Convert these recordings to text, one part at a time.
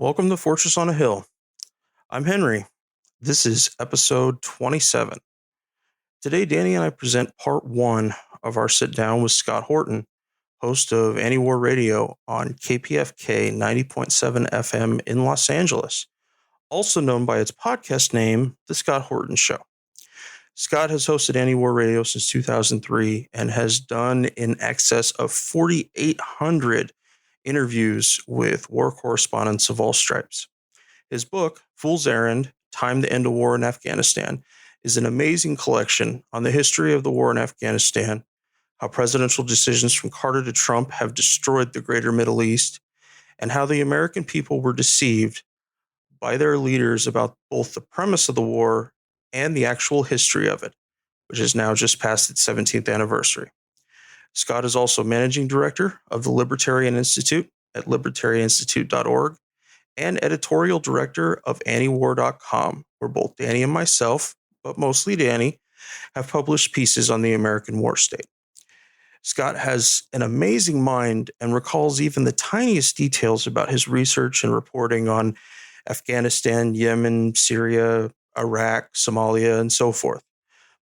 Welcome to Fortress on a Hill. I'm Henry. This is episode 27. Today, Danny and I present part one of our sit down with Scott Horton, host of Anti-War Radio on KPFK 90.7 FM in Los Angeles, also known by its podcast name, The Scott Horton Show. Scott has hosted Anti-War Radio since 2003 and has done in excess of 4,800 interviews with war correspondents of all stripes. His book, Fool's Errand, Time to End a War in Afghanistan, is an amazing collection on the history of the war in Afghanistan, how presidential decisions from Carter to Trump have destroyed the greater Middle East, and how the American people were deceived by their leaders about both the premise of the war and the actual history of it, which is now just past its 17th anniversary. Scott is also managing director of the Libertarian Institute at libertarianinstitute.org and editorial director of antiwar.com, where both Danny and myself, but mostly Danny, have published pieces on the American war state. Scott has an amazing mind and recalls even the tiniest details about his research and reporting on Afghanistan, Yemen, Syria, Iraq, Somalia, and so forth.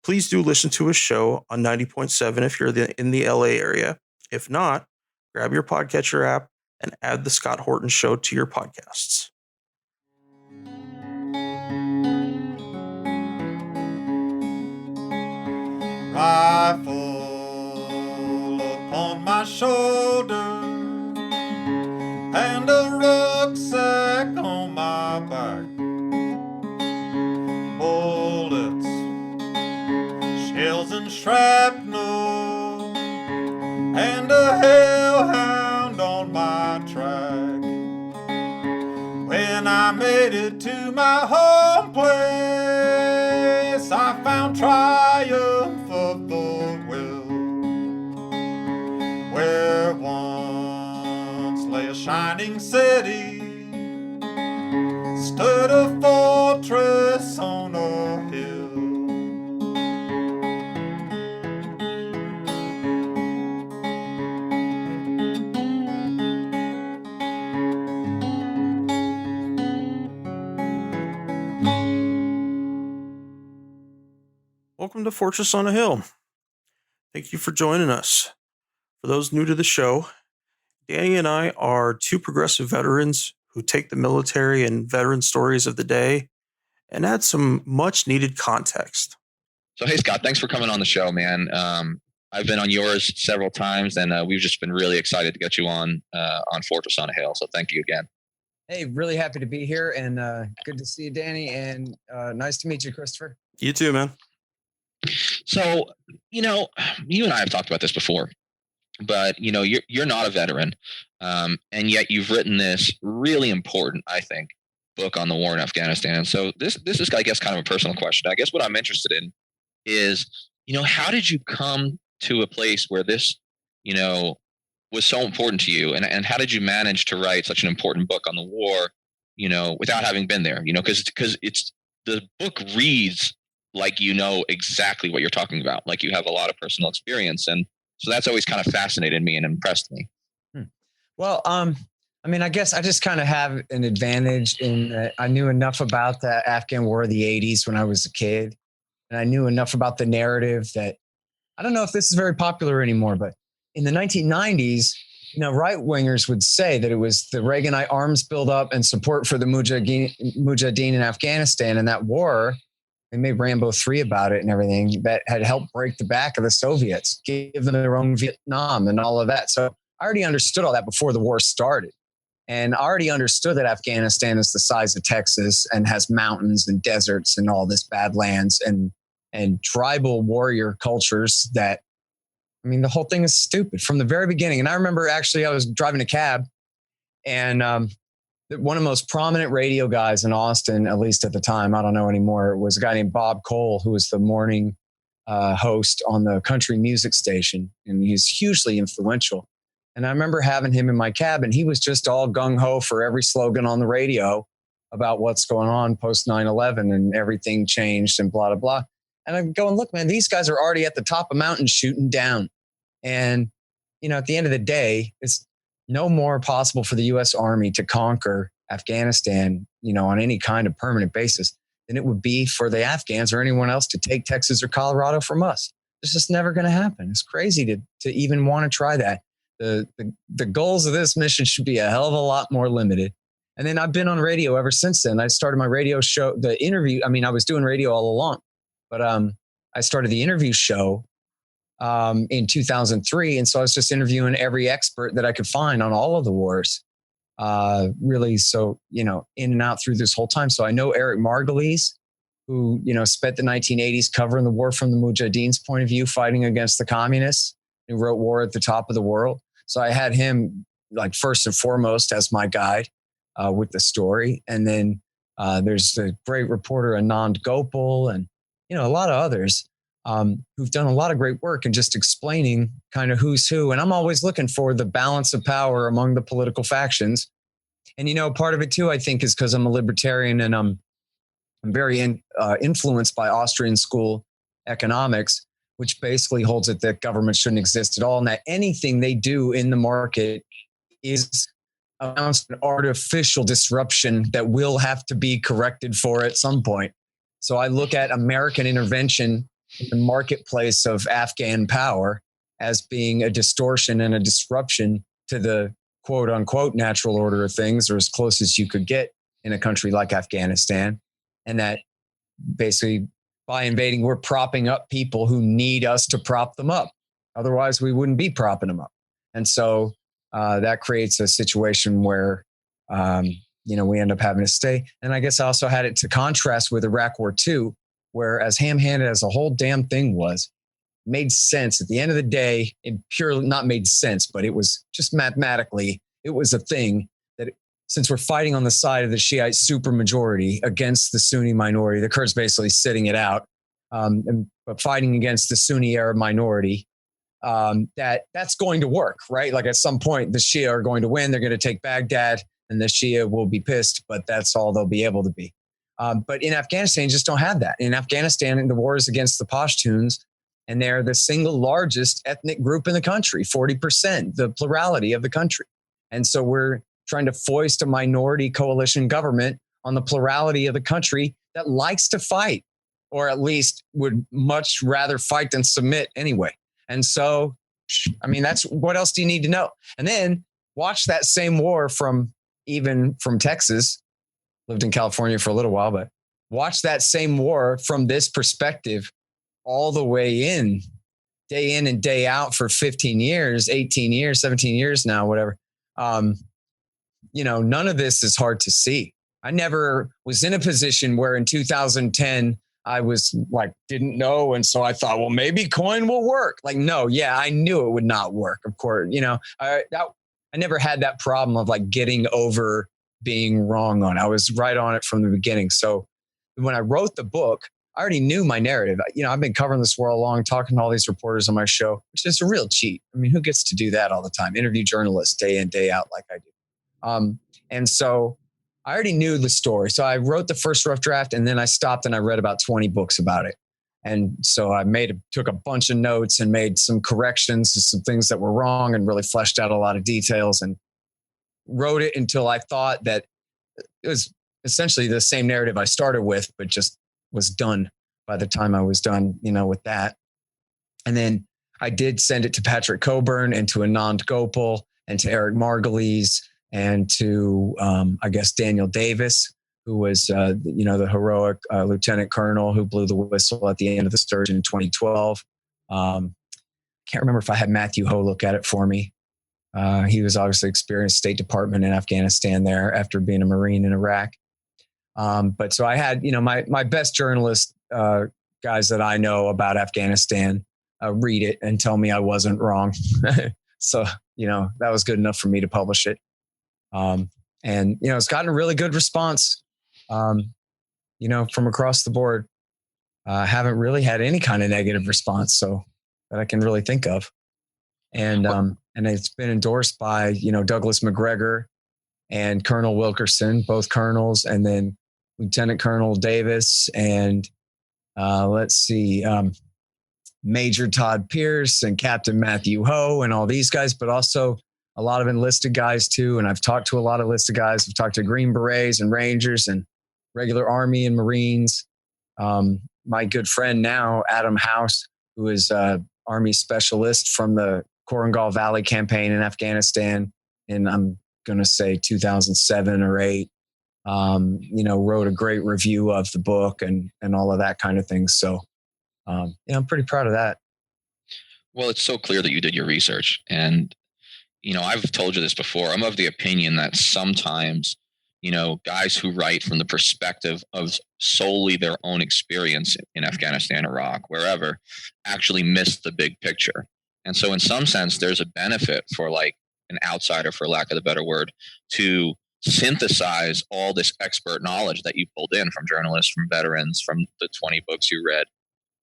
Please do listen to his show on 90.7 if you're in the LA area. If not, grab your podcatcher app and add the Scott Horton Show to your podcasts. Rifle upon my shoulder and a rucksack on my back. Bullets, shells and shrapnel, and a hellhound on my track. When I made it to my home place, I found triumph of the will. Where once lay a shining city, stood a fortress on a hill. Welcome to Fortress on a Hill. Thank you for joining us. For those new to the show, Danny and I are two progressive veterans who take the military and veteran stories of the day and add some much needed context. So, hey, Scott, thanks for coming on the show, man. I've been on yours several times, and we've just been really excited to get you on Fortress on a Hill. So thank you again. Hey, really happy to be here, and good to see you, Danny, and nice to meet you, Christopher. You too, man. So, you and I have talked about this before, but, you're not a veteran, and yet you've written this really important, I think, book on the war in Afghanistan. So this is, I guess, kind of a personal question. I guess what I'm interested in is, how did you come to a place where this, was so important to you? And how did you manage to write such an important book on the war, without having been there? Because the book reads like exactly what you're talking about, like you have a lot of personal experience. And so that's always kind of fascinated me and impressed me. Well, I guess I just kind of have an advantage in that I knew enough about the Afghan War of the 80s when I was a kid. And I knew enough about the narrative that I don't know if this is very popular anymore, but in the 1990s, right-wingers would say that it was the Reaganite arms buildup and support for the Mujahideen in Afghanistan and that war. They made Rambo 3 about it and everything that had helped break the back of the Soviets, give them their own Vietnam and all of that. So I already understood all that before the war started. And I already understood that Afghanistan is the size of Texas and has mountains and deserts and all this badlands and tribal warrior cultures that, the whole thing is stupid from the very beginning. And I remember actually I was driving a cab and one of the most prominent radio guys in Austin, at least at the time, I don't know anymore, was a guy named Bob Cole, who was the morning host on the country music station. And he's hugely influential. And I remember having him in my cab and he was just all gung-ho for every slogan on the radio about what's going on post 9/11 and everything changed and blah, blah, blah. And I'm going, look, man, these guys are already at the top of mountains shooting down. And, at the end of the day, it's no more possible for the U.S. Army to conquer Afghanistan, on any kind of permanent basis, then it would be for the Afghans or anyone else to take Texas or Colorado from us. It's just never going to happen. It's crazy to even want to try that. The goals of this mission should be a hell of a lot more limited. And then I've been on radio ever since then. I started my radio show, the interview. I mean, I was doing radio all along, but I started the interview show in 2003. And so I was just interviewing every expert that I could find on all of the wars. Really, so, in and out through this whole time. So I know Eric Margulies, who, spent the 1980s covering the war from the Mujahideen's point of view, fighting against the communists, who wrote War at the Top of the World. So I had him like first and foremost as my guide with the story. And then there's the great reporter Anand Gopal and, a lot of others who've done a lot of great work in just explaining kind of who's who. And I'm always looking for the balance of power among the political factions. And, part of it too, I think, is because I'm a libertarian and I'm very influenced by Austrian school economics, which basically holds it that government shouldn't exist at all. And that anything they do in the market is an artificial disruption that will have to be corrected for at some point. So I look at American intervention in the marketplace of Afghan power as being a distortion and a disruption to the quote unquote natural order of things, or as close as you could get in a country like Afghanistan. And that basically by invading, we're propping up people who need us to prop them up. Otherwise, we wouldn't be propping them up. And so that creates a situation where, we end up having to stay. And I guess I also had it to contrast with Iraq War II, where as ham-handed as the whole damn thing was, made sense at the end of the day. It purely not made sense, but it was just mathematically, it was a thing that since we're fighting on the side of the Shiite supermajority against the Sunni minority, the Kurds basically sitting it out, but fighting against the Sunni Arab minority, that's going to work, right? Like at some point, the Shia are going to win. They're going to take Baghdad and the Shia will be pissed, but that's all they'll be able to be. But in Afghanistan, you just don't have that. In Afghanistan, the war is against the Pashtuns, and they're the single largest ethnic group in the country, 40%, the plurality of the country. And so we're trying to foist a minority coalition government on the plurality of the country that likes to fight, or at least would much rather fight than submit anyway. And so, that's what else do you need to know? And then watch that same war from Texas, lived in California for a little while, but watch that same war from this perspective all the way in, day in and day out for 15 years, 18 years, 17 years now, whatever. None of this is hard to see. I never was in a position where in 2010, I was like, didn't know. And so I thought, well, maybe coin will work. Like, no, yeah, I knew it would not work. Of course, I never had that problem of like getting over being wrong on it. I was right on it from the beginning. So when I wrote the book, I already knew my narrative. I've been covering this war along, talking to all these reporters on my show, which is a real cheat. Who gets to do that all the time? Interview journalists day in, day out like I do. And so I already knew the story. So I wrote the first rough draft and then I stopped and I read about 20 books about it. And so I took a bunch of notes and made some corrections to some things that were wrong and really fleshed out a lot of details and wrote it until I thought that it was essentially the same narrative I started with, but just was done by the time I was done, with that. And then I did send it to Patrick Coburn and to Anand Gopal and to Eric Margulies and to, Daniel Davis, who was, the heroic lieutenant colonel who blew the whistle at the end of the surge in 2012. Can't remember if I had Matthew Ho look at it for me. He was obviously experienced State Department in Afghanistan there after being a Marine in Iraq. But so I had, my best journalist guys that I know about Afghanistan read it and tell me I wasn't wrong. So, that was good enough for me to publish it. And it's gotten a really good response, from across the board. I haven't really had any kind of negative response, so that I can really think of. And it's been endorsed by, Douglas McGregor and Colonel Wilkerson, both colonels, and then Lieutenant Colonel Davis and Major Todd Pierce and Captain Matthew Ho and all these guys, but also a lot of enlisted guys too. And I've talked to a lot of enlisted guys. I've talked to Green Berets and Rangers and regular Army and Marines. My good friend now, Adam House, who is Army specialist from the Korangal Valley campaign in Afghanistan. And I'm going to say 2007 or 8, wrote a great review of the book and all of that kind of thing. So, I'm pretty proud of that. Well, it's so clear that you did your research. And, I've told you this before. I'm of the opinion that sometimes, guys who write from the perspective of solely their own experience in Afghanistan, Iraq, wherever, actually miss the big picture. And so in some sense, there's a benefit for like an outsider, for lack of a better word, to synthesize all this expert knowledge that you pulled in from journalists, from veterans, from the 20 books you read.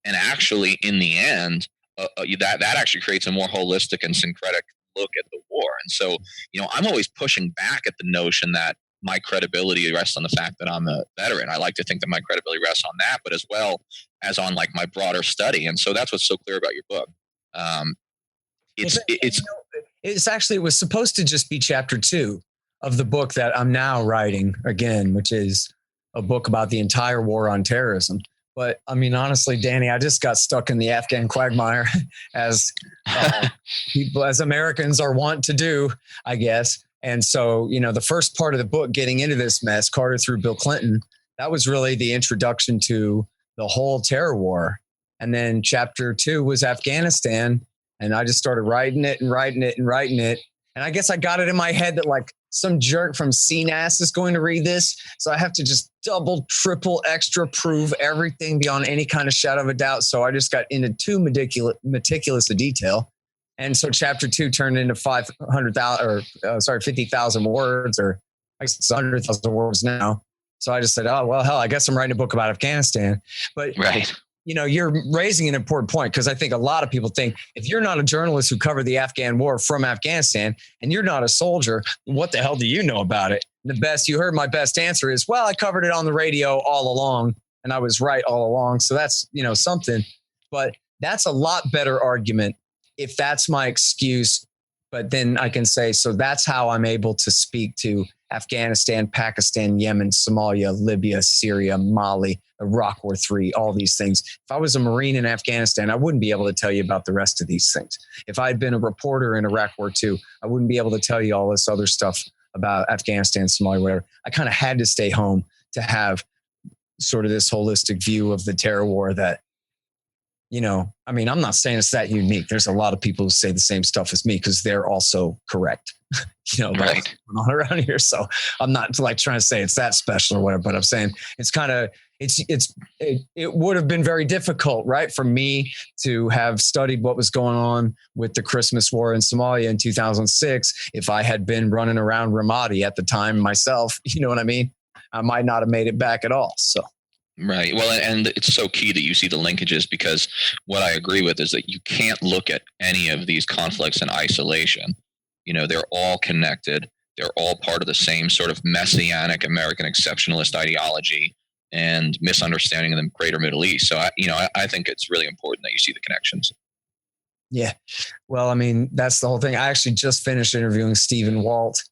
And actually, in the end, that actually creates a more holistic and syncretic look at the war. And so, I'm always pushing back at the notion that my credibility rests on the fact that I'm a veteran. I like to think that my credibility rests on that, but as well as on like my broader study. And so that's what's so clear about your book. It was supposed to just be chapter 2 of the book that I'm now writing again, which is a book about the entire war on terrorism. But I mean, honestly, Danny, I just got stuck in the Afghan quagmire as people, as Americans are wont to do, I guess. And so, the first part of the book, getting into this mess, Carter through Bill Clinton, that was really the introduction to the whole terror war. And then chapter 2 was Afghanistan. And I just started writing it. And I guess I got it in my head that like some jerk from CNAS is going to read this. So I have to just double, triple, extra prove everything beyond any kind of shadow of a doubt. So I just got into too meticulous a detail. And so chapter 2 turned into 50,000 words, or I guess it's 100,000 words now. So I just said, oh, well, hell, I guess I'm writing a book about Afghanistan. But right. You're raising an important point, because I think a lot of people think if you're not a journalist who covered the Afghan war from Afghanistan and you're not a soldier, what the hell do you know about it? My best answer is, well, I covered it on the radio all along and I was right all along. So that's, something, but that's a lot better argument if that's my excuse. But then I can say, so that's how I'm able to speak to Afghanistan, Pakistan, Yemen, Somalia, Libya, Syria, Mali, Iraq War III, all these things. If I was a Marine in Afghanistan, I wouldn't be able to tell you about the rest of these things. If I had been a reporter in Iraq War II, I wouldn't be able to tell you all this other stuff about Afghanistan, Somalia, whatever. I kind of had to stay home to have sort of this holistic view of the terror war that, I'm not saying it's that unique. There's a lot of people who say the same stuff as me because they're also correct, right. All around here. So I'm not like trying to say it's that special or whatever, but I'm saying it would have been very difficult, right, for me to have studied what was going on with the Christmas war in Somalia in 2006 if I had been running around Ramadi at the time myself. You know what I mean? I might not have made it back at all. So. Right. Well, and it's so key that you see the linkages, because what I agree with is that you can't look at any of these conflicts in isolation. They're all connected. They're all part of the same sort of messianic American exceptionalist ideology and misunderstanding of the greater Middle East. So, I think it's really important that you see the connections. Yeah. Well, that's the whole thing. I actually just finished interviewing Stephen Walt.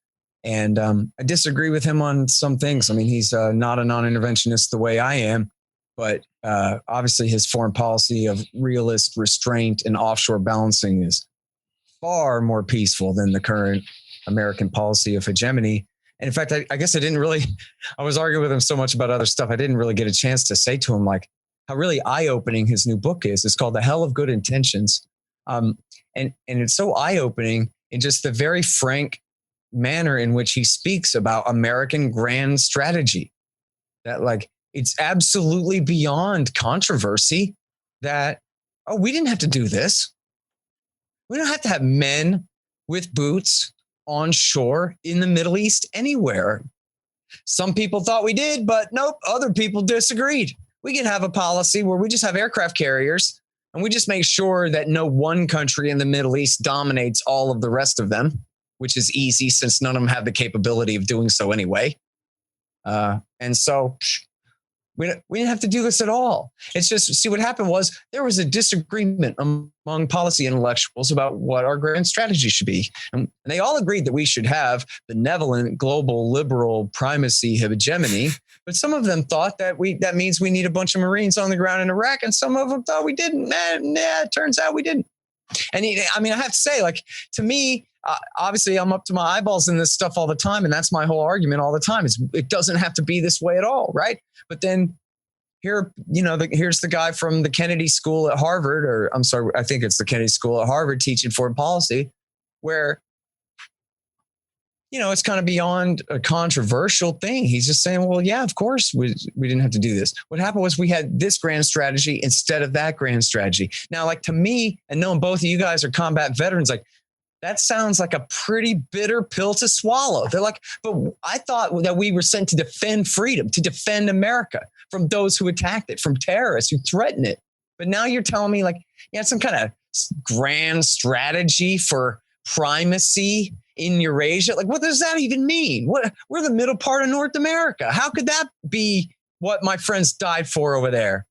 And I disagree with him on some things. He's not a non-interventionist the way I am, but obviously his foreign policy of realist restraint and offshore balancing is far more peaceful than the current American policy of hegemony. And in fact, I guess I was arguing with him so much about other stuff, I didn't really get a chance to say to him like how really eye-opening his new book is. It's called The Hell of Good Intentions. And it's so eye-opening in just the very frank manner in which he speaks about American grand strategy, that like it's absolutely beyond controversy that, we didn't have to do this. We don't have to have men with boots on shore in the Middle East anywhere. Some people thought we did, but nope, other people disagreed. We can have a policy where we just have aircraft carriers and we just make sure that no one country in the Middle East dominates all of the rest of them, which is easy since none of them have the capability of doing so anyway. And so We didn't have to do this at all. It's just, see, what happened was there was a disagreement among policy intellectuals about what our grand strategy should be. And they all agreed that we should have benevolent, global, liberal primacy hegemony. But some of them thought that that means we need a bunch of Marines on the ground in Iraq. And some of them thought we didn't. Nah, it turns out we didn't. And I mean, I have to say, like, to me, obviously I'm up to my eyeballs in this stuff all the time. And that's my whole argument all the time. It doesn't have to be this way at all. Right. But then here, here's the guy from the Kennedy School at Harvard, or I'm sorry, I think it's the Kennedy School at Harvard teaching foreign policy, where, it's kind of beyond a controversial thing. He's just saying, well, yeah, of course we didn't have to do this. What happened was we had this grand strategy instead of that grand strategy. Now, like, to me, and knowing both of you guys are combat veterans, like, that sounds like a pretty bitter pill to swallow. They're like, but I thought that we were sent to defend freedom, to defend America from those who attacked it, from terrorists who threaten it. But now you're telling me, like, some kind of grand strategy for primacy in Eurasia. Like, what does that even mean? We're the middle part of North America. How could that be what my friends died for over there?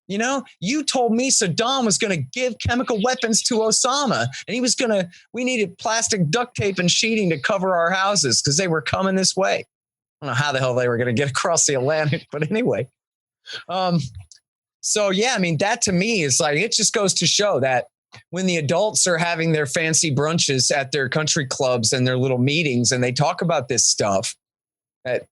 You told me Saddam was going to give chemical weapons to Osama, and we needed plastic duct tape and sheeting to cover our houses because they were coming this way. I don't know how the hell they were going to get across the Atlantic, but anyway. So yeah, I mean, that to me is like, it just goes to show that when the adults are having their fancy brunches at their country clubs and their little meetings, and they talk about this stuff, that,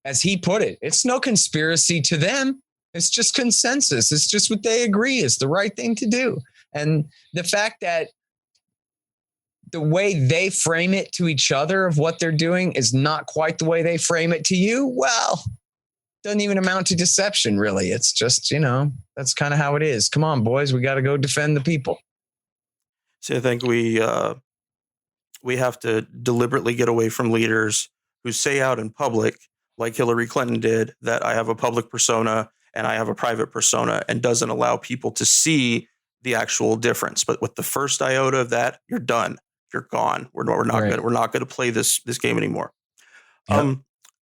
as he put it, it's no conspiracy to them. It's just consensus. It's just what they agree is the right thing to do. And the fact that the way they frame it to each other of what they're doing is not quite the way they frame it to you, well, doesn't even amount to deception, really. It's just, that's kind of how it is. Come on, boys, we got to go defend the people. So I think we have to deliberately get away from leaders who say out in public, like Hillary Clinton did, that I have a public persona and I have a private persona, and doesn't allow people to see the actual difference. But with the first iota of that, you're done. You're gone. We're not going to play this game anymore. Yep.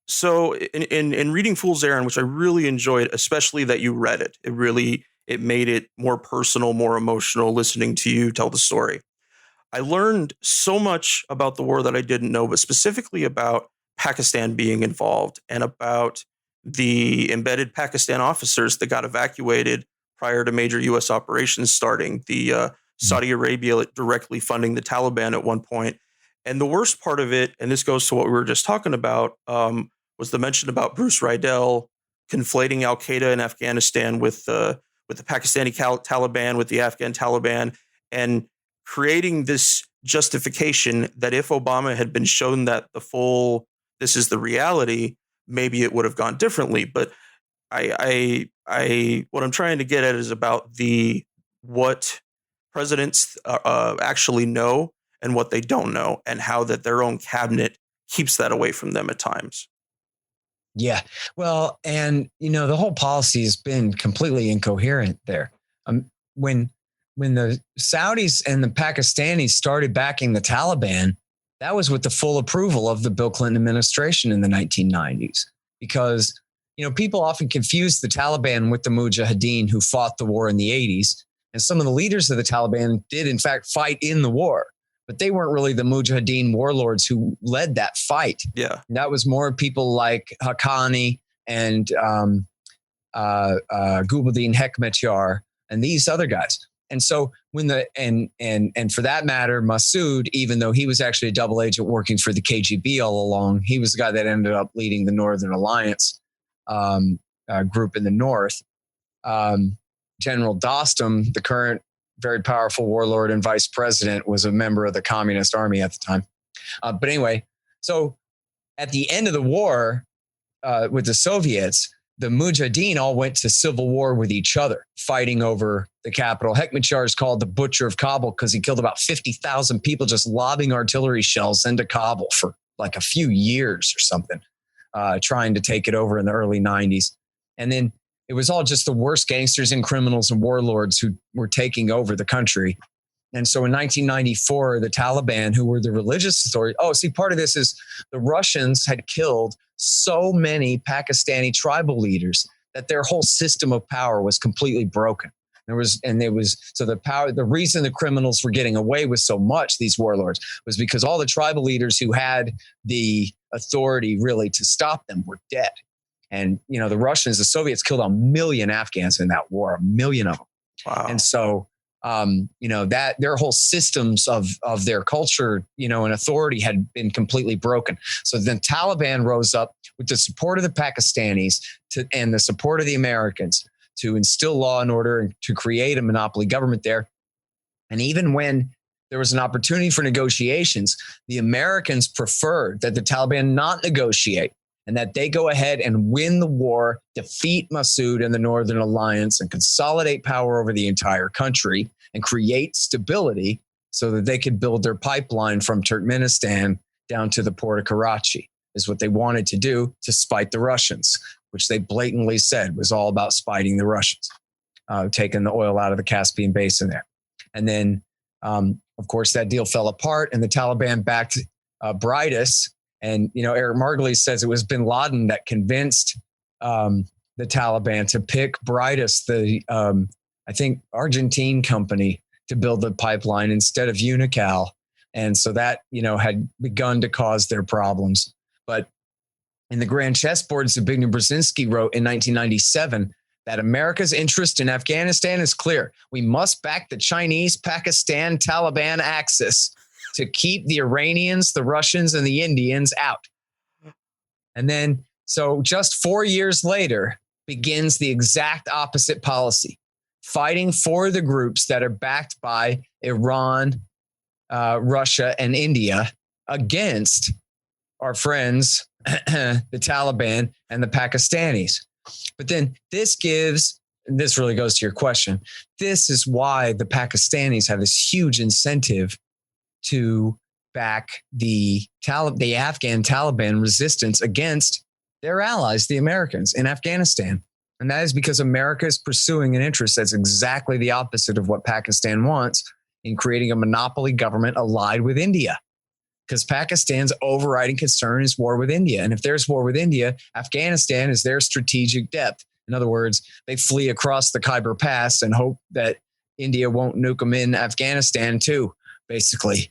So in reading Fool's Errand, which I really enjoyed, especially that you read it, it made it more personal, more emotional, listening to you tell the story. I learned so much about the war that I didn't know, but specifically about Pakistan being involved and about the embedded Pakistan officers that got evacuated prior to major U.S. operations starting, the Saudi Arabia directly funding the Taliban at one point. And the worst part of it, and this goes to what we were just talking about, was the mention about Bruce Riedel conflating al-Qaeda in Afghanistan with the Pakistani Taliban, with the Afghan Taliban, and creating this justification that if Obama had been shown that this is the reality, maybe it would have gone differently. But what I'm trying to get at is about what presidents actually know and what they don't know, and how that their own cabinet keeps that away from them at times. Yeah. Well, and, the whole policy has been completely incoherent there. When the Saudis and the Pakistanis started backing the Taliban, that was with the full approval of the Bill Clinton administration in the 1990s, because, people often confuse the Taliban with the Mujahideen who fought the war in the 80s. And some of the leaders of the Taliban did, in fact, fight in the war, but they weren't really the Mujahideen warlords who led that fight. Yeah. And that was more people like Haqqani and Gulbuddin Hekmatyar and these other guys. And so and for that matter, Massoud, even though he was actually a double agent working for the KGB all along, he was the guy that ended up leading the Northern Alliance group in the north. General Dostum, the current very powerful warlord and vice president, was a member of the Communist Army at the time. But anyway, so at the end of the war with the Soviets, the Mujahideen all went to civil war with each other, fighting over the capital. Hekmatyar is called the Butcher of Kabul because he killed about 50,000 people just lobbing artillery shells into Kabul for like a few years or something, trying to take it over in the early 90s. And then it was all just the worst gangsters and criminals and warlords who were taking over the country. And so in 1994, the Taliban, who were the religious authority, part of this is the Russians had killed so many Pakistani tribal leaders that their whole system of power was completely broken. The reason the criminals were getting away with so much, these warlords, was because all the tribal leaders who had the authority really to stop them were dead. And, the Russians, the Soviets killed 1 million Afghans in that war, 1 million of them. Wow. And so, that their whole systems of their culture, and authority had been completely broken. So then Taliban rose up with the support of the Pakistanis and the support of the Americans to instill law and order and to create a monopoly government there. And even when there was an opportunity for negotiations, the Americans preferred that the Taliban not negotiate and that they go ahead and win the war, defeat Massoud and the Northern Alliance, and consolidate power over the entire country and create stability so that they could build their pipeline from Turkmenistan down to the port of Karachi, is what they wanted to do to spite the Russians, which they blatantly said was all about spiting the Russians, taking the oil out of the Caspian Basin there. And then, of course, that deal fell apart and the Taliban backed Brightus. And, Eric Margulies says it was bin Laden that convinced the Taliban to pick Brightus, the, I think, Argentine company, to build the pipeline instead of Unocal. And so that, had begun to cause their problems. But in the Grand Chessboard, Zbigniew Brzezinski wrote in 1997 that America's interest in Afghanistan is clear. We must back the Chinese, Pakistan, Taliban axis to keep the Iranians, the Russians, and the Indians out. And then, so just 4 years later, begins the exact opposite policy, fighting for the groups that are backed by Iran, Russia, and India against our friends, the Taliban and the Pakistanis. But then this really goes to your question. This is why the Pakistanis have this huge incentive to back the Afghan Taliban resistance against their allies, the Americans, in Afghanistan. And that is because America is pursuing an interest that's exactly the opposite of what Pakistan wants in creating a monopoly government allied with India. Because Pakistan's overriding concern is war with India. And if there's war with India, Afghanistan is their strategic depth. In other words, they flee across the Khyber Pass and hope that India won't nuke them in Afghanistan too, basically,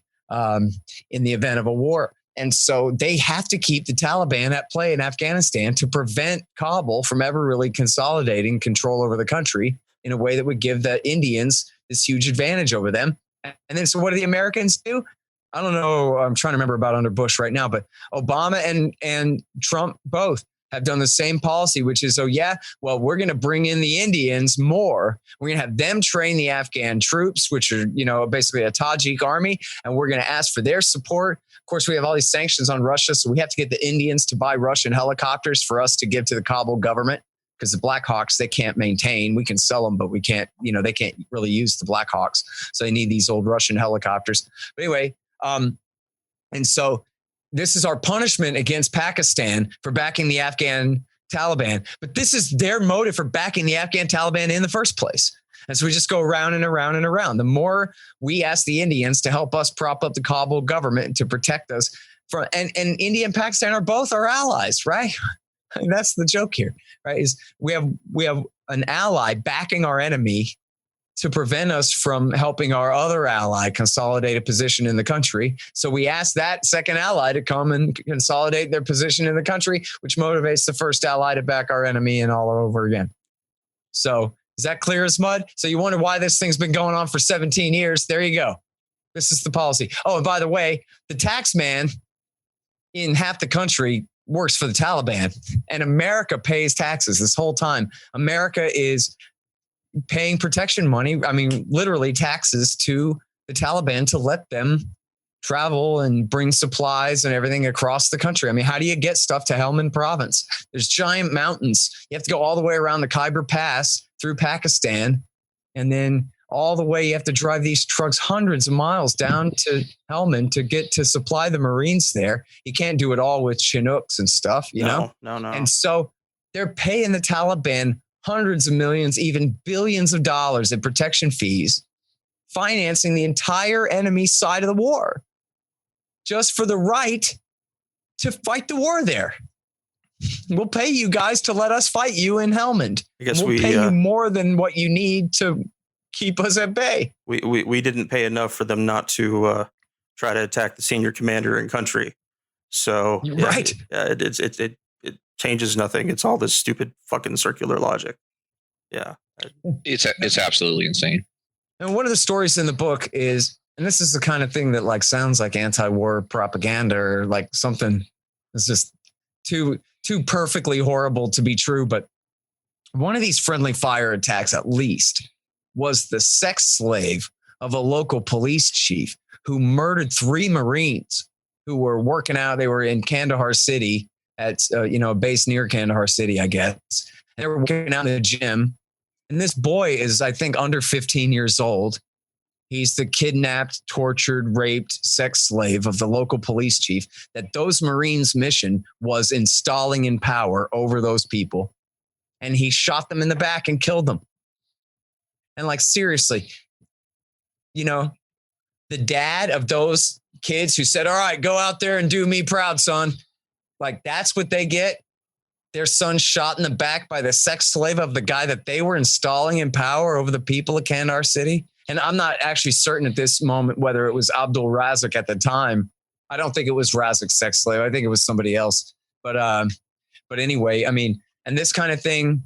in the event of a war. And so they have to keep the Taliban at play in Afghanistan to prevent Kabul from ever really consolidating control over the country in a way that would give the Indians this huge advantage over them. And then, so what do the Americans do? I don't know. I'm trying to remember about under Bush right now, but Obama and Trump both have done the same policy, which is, we're going to bring in the Indians more. We're going to have them train the Afghan troops, which are, basically a Tajik army, and we're going to ask for their support. Of course, we have all these sanctions on Russia, so we have to get the Indians to buy Russian helicopters for us to give to the Kabul government, because the Black Hawks, they can't maintain. We can sell them, but we can't, they can't really use the Black Hawks. So they need these old Russian helicopters. But anyway, and so this is our punishment against Pakistan for backing the Afghan Taliban. But this is their motive for backing the Afghan Taliban in the first place. And so we just go around and around and around. The more we ask the Indians to help us prop up the Kabul government to protect us from, and India and Pakistan are both our allies, right? And that's the joke here, right? Is we have an ally backing our enemy to prevent us from helping our other ally consolidate a position in the country. So we ask that second ally to come and consolidate their position in the country, which motivates the first ally to back our enemy and all over again. So is that clear as mud? So you wonder why this thing's been going on for 17 years. There you go. This is the policy. Oh, and by the way, the tax man in half the country works for the Taliban, and America pays taxes this whole time. America is paying protection money, literally taxes, to the Taliban to let them travel and bring supplies and everything across the country. How do you get stuff to Helmand province? There's giant mountains. You have to go all the way around the Khyber Pass through Pakistan, and then all the way you have to drive these trucks hundreds of miles down to Helmand to get to supply the Marines there. You can't do it all with Chinooks and stuff, know? No. And so they're paying the Taliban hundreds of millions, even billions of dollars in protection fees, financing the entire enemy side of the war just for the right to fight the war there. we'll pay you guys to let us fight you in Helmand. I guess we'll pay you more than what you need to keep us at bay. We didn't pay enough for them not to try to attack the senior commander in country. So right. It changes nothing. It's all this stupid fucking circular logic. Yeah. It's absolutely insane. And one of the stories in the book is, and this is the kind of thing that like sounds like anti-war propaganda or like something that's just too perfectly horrible to be true. But one of these friendly fire attacks, at least, was the sex slave of a local police chief who murdered 3 Marines who were working out. They were in Kandahar City at, a base near Kandahar City, I guess. They were working out in the gym. And this boy is, I think, under 15 years old. He's the kidnapped, tortured, raped sex slave of the local police chief that those Marines' mission was installing in power over those people. And he shot them in the back and killed them. And like, seriously, the dad of those kids who said, all right, go out there and do me proud, son. Like, that's what they get. Their son shot in the back by the sex slave of the guy that they were installing in power over the people of Kandahar City. And I'm not actually certain at this moment whether it was Abdul Razak at the time. I don't think it was Razak's sex slave. I think it was somebody else. But anyway, I mean, and this kind of thing,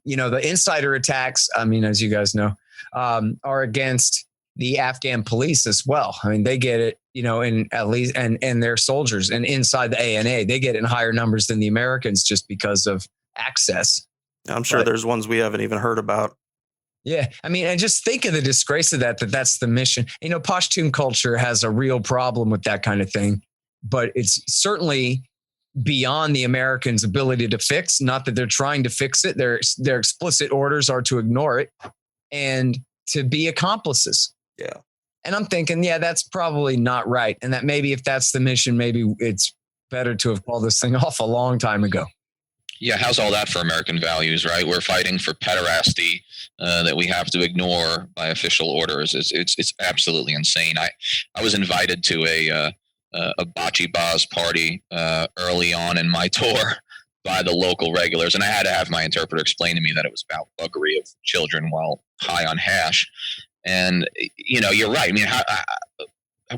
the insider attacks, I mean, as you guys know, are against the Afghan police as well. I mean, they get it, in at least, and their soldiers, and inside the ANA, they get it in higher numbers than the Americans just because of access. I'm sure there's ones we haven't even heard about. Yeah. I mean, and just think of the disgrace of that's the mission. Pashtun culture has a real problem with that kind of thing, but it's certainly beyond the Americans' ability to fix. Not that they're trying to fix it. Their explicit orders are to ignore it and to be accomplices. Yeah. And I'm thinking, that's probably not right. And that maybe if that's the mission, maybe it's better to have called this thing off a long time ago. Yeah, how's all that for American values, right? We're fighting for pederasty that we have to ignore by official orders. It's absolutely insane. I was invited to a bocce baz party early on in my tour by the local regulars, and I had to have my interpreter explain to me that it was about buggery of children while high on hash. And you're right. I mean,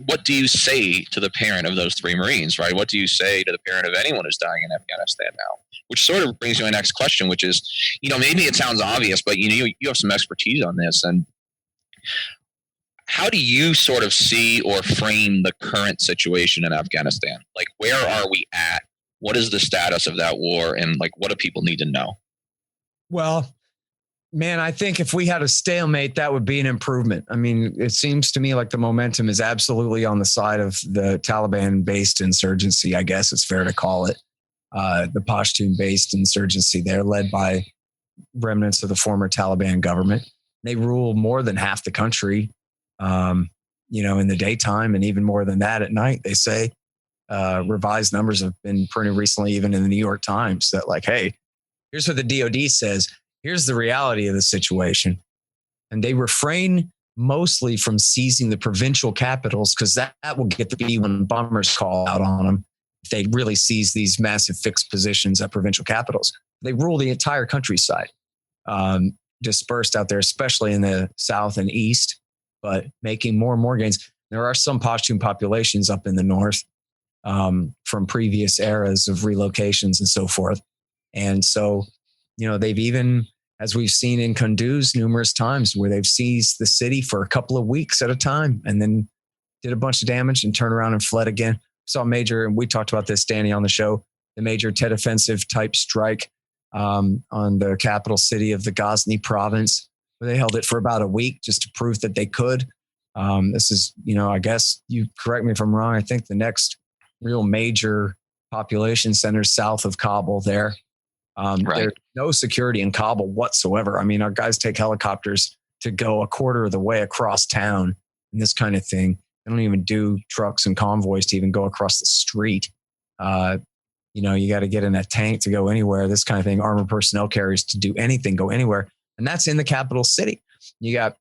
what do you say to the parent of those 3 Marines, right? What do you say to the parent of anyone who's dying in Afghanistan now? Which sort of brings me to my next question, which is, maybe it sounds obvious, but you have some expertise on this. And how do you sort of see or frame the current situation in Afghanistan? Like, where are we at? What is the status of that war? And like, what do people need to know? Well, man, I think if we had a stalemate, that would be an improvement. I mean, it seems to me like the momentum is absolutely on the side of the Taliban-based insurgency, I guess it's fair to call it. The Pashtun-based insurgency there, led by remnants of the former Taliban government. They rule more than half the country, in the daytime, and even more than that at night, they say. Revised numbers have been printed recently, even in the New York Times, that like, hey, here's what the DOD says. Here's the reality of the situation. And they refrain mostly from seizing the provincial capitals because that will get the B-1 bombers call out on them if they really seize these massive fixed positions at provincial capitals. They rule the entire countryside, dispersed out there, especially in the south and east, but making more and more gains. There are some Pashtun populations up in the north from previous eras of relocations and so forth. And so, they've even, as we've seen in Kunduz numerous times, where they've seized the city for a couple of weeks at a time and then did a bunch of damage and turned around and fled again. Saw major, and we talked about this, Danny, on the show, the major Tet Offensive type strike on the capital city of the Ghazni province, where they held it for about a week just to prove that they could. This is, I guess you correct me if I'm wrong. I think the next real major population center south of Kabul there. Right. There's no security in Kabul whatsoever. I mean, our guys take helicopters to go a quarter of the way across town and this kind of thing. They don't even do trucks and convoys to even go across the street. You got to get in a tank to go anywhere, this kind of thing. Armored personnel carriers to do anything, go anywhere. And that's in the capital city. You have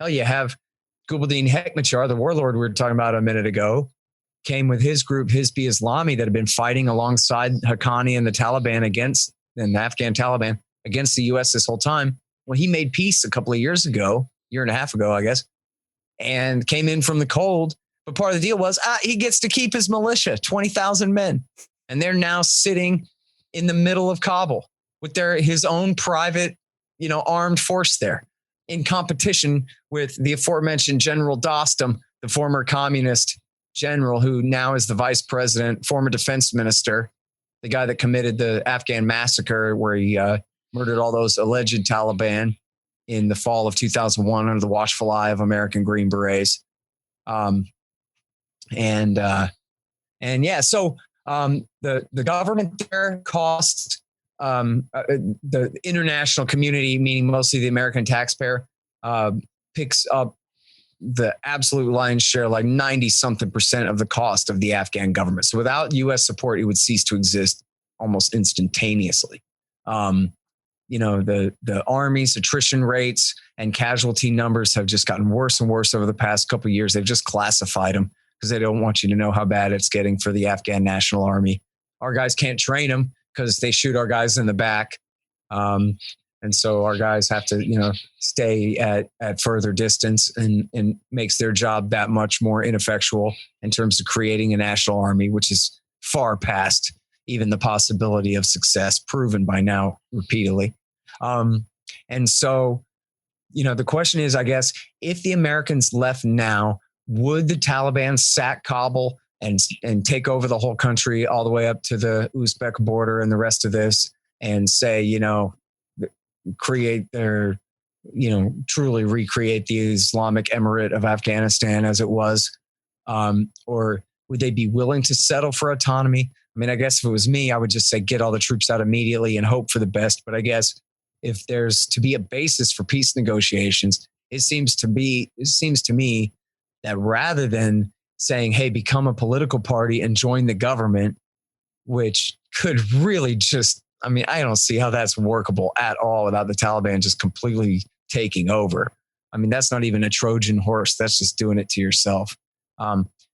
Gulbuddin Hekmatyar, the warlord we were talking about a minute ago. came with his group, Hizb Islami, that had been fighting alongside Haqqani and the Taliban and the Afghan Taliban against the U.S. this whole time. Well, he made peace a couple of years ago, year and a half ago, I guess, and came in from the cold. But part of the deal was he gets to keep his militia, 20,000 men. And they're now sitting in the middle of Kabul with his own private, armed force there in competition with the aforementioned General Dostum, the former communist general who now is the vice president, former defense minister, the guy that committed the Afghan massacre where he murdered all those alleged Taliban in the fall of 2001 under the watchful eye of American Green Berets. So the government there costs the international community, meaning mostly the American taxpayer, picks up the absolute lion's share, like 90-something% of the cost of the Afghan government. So without U.S. support, it would cease to exist almost instantaneously. The Army's attrition rates and casualty numbers have just gotten worse and worse over the past couple of years. They've just classified them because they don't want you to know how bad it's getting for the Afghan National Army. Our guys can't train them because they shoot our guys in the back. And so our guys have to, stay at further distance and makes their job that much more ineffectual in terms of creating a national army, which is far past even the possibility of success, proven by now repeatedly. And so, the question is, I guess, if the Americans left now, would the Taliban sack Kabul and take over the whole country all the way up to the Uzbek border and the rest of this and say, create their, truly recreate the Islamic Emirate of Afghanistan as it was? Or would they be willing to settle for autonomy? I mean, I guess if it was me, I would just say get all the troops out immediately and hope for the best. But I guess if there's to be a basis for peace negotiations, it seems to me that rather than saying, hey, become a political party and join the government, which could really I don't see how that's workable at all without the Taliban just completely taking over. I mean, that's not even a Trojan horse. That's just doing it to yourself.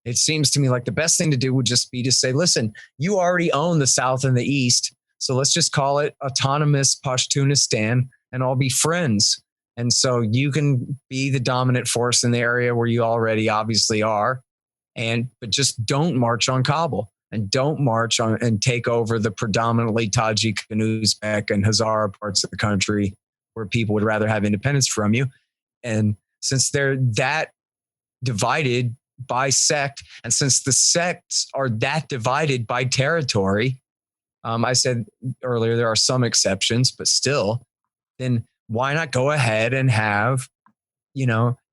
It seems to me like the best thing to do would just be to say, listen, you already own the South and the East, so let's just call it autonomous Pashtunistan and all be friends. And so you can be the dominant force in the area where you already obviously are, but just don't march on Kabul. And don't march on and take over the predominantly Tajik and Uzbek and Hazara parts of the country where people would rather have independence from you. And since they're that divided by sect, and since the sects are that divided by territory, I said earlier there are some exceptions, but still, then why not go ahead and have,